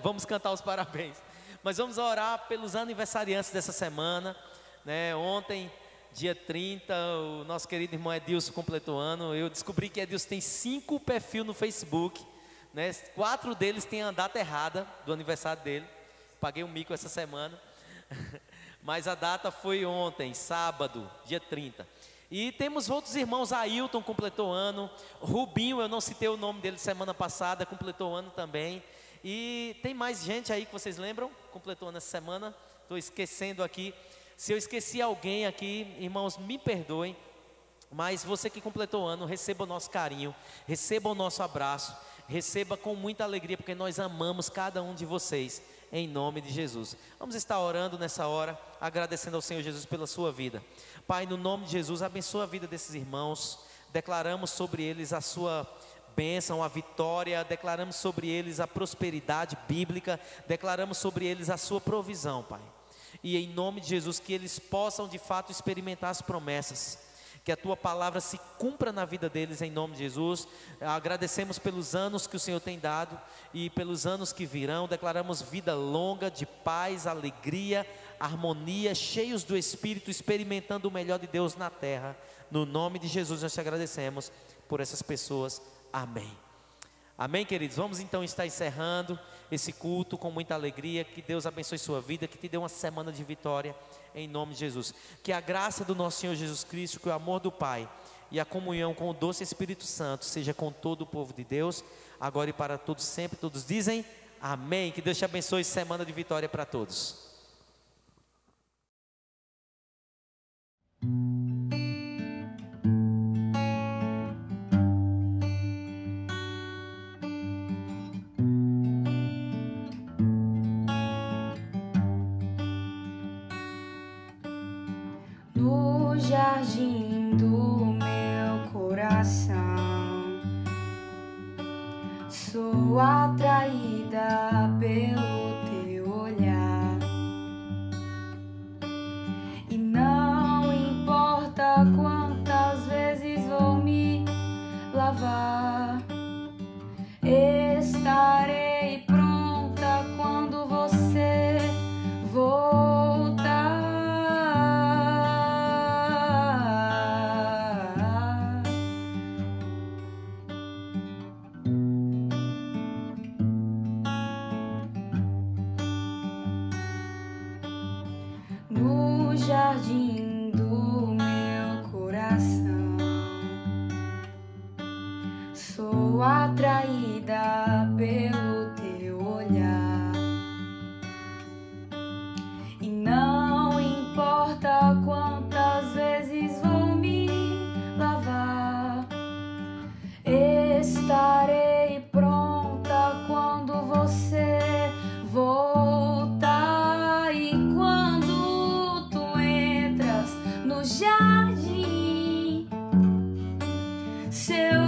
vamos cantar os parabéns. Mas vamos orar pelos aniversariantes dessa semana, né? Ontem, Dia 30, o nosso querido irmão Edilson completou ano. Eu descobri que Edilson tem 5 perfis no Facebook, né? 4 deles têm a data errada do aniversário dele. Paguei um mico essa semana. Mas a data foi ontem, sábado, dia 30. E temos outros irmãos, Ailton completou ano, Rubinho, eu não citei o nome dele semana passada, completou ano também. E tem mais gente aí que vocês lembram? Completou ano essa semana, estou esquecendo aqui. Se eu esqueci alguém aqui, irmãos, me perdoem. Mas você que completou ano, receba o nosso carinho, receba o nosso abraço, receba com muita alegria, porque nós amamos cada um de vocês. Em nome de Jesus. Vamos estar orando nessa hora, agradecendo ao Senhor Jesus pela sua vida. Pai, no nome de Jesus, abençoa a vida desses irmãos. Declaramos sobre eles a sua bênção, a vitória. Declaramos sobre eles a prosperidade bíblica. Declaramos sobre eles a sua provisão, Pai. E em nome de Jesus, que eles possam de fato experimentar as promessas. Que a tua palavra se cumpra na vida deles em nome de Jesus. Agradecemos pelos anos que o Senhor tem dado e pelos anos que virão. Declaramos vida longa, de paz, alegria, harmonia, cheios do Espírito, experimentando o melhor de Deus na terra. No nome de Jesus nós te agradecemos por essas pessoas. Amém. Amém, queridos? Vamos então estar encerrando esse culto com muita alegria. Que Deus abençoe sua vida, que te dê uma semana de vitória em nome de Jesus. Que a graça do nosso Senhor Jesus Cristo, que o amor do Pai e a comunhão com o doce Espírito Santo seja com todo o povo de Deus, agora e para todos sempre. Todos dizem amém. Que Deus te abençoe, semana de vitória para todos. No jardim do meu coração, sou atraída pelo teu olhar, e não importa quantas vezes vou me lavar, estarei pronta quando você voltar. No jardim do meu coração, sou atraída pelo teu olhar, e não importa quantas vezes vou me lavar, estarei pronta quando você voltar. E quando tu entras no jardim, seu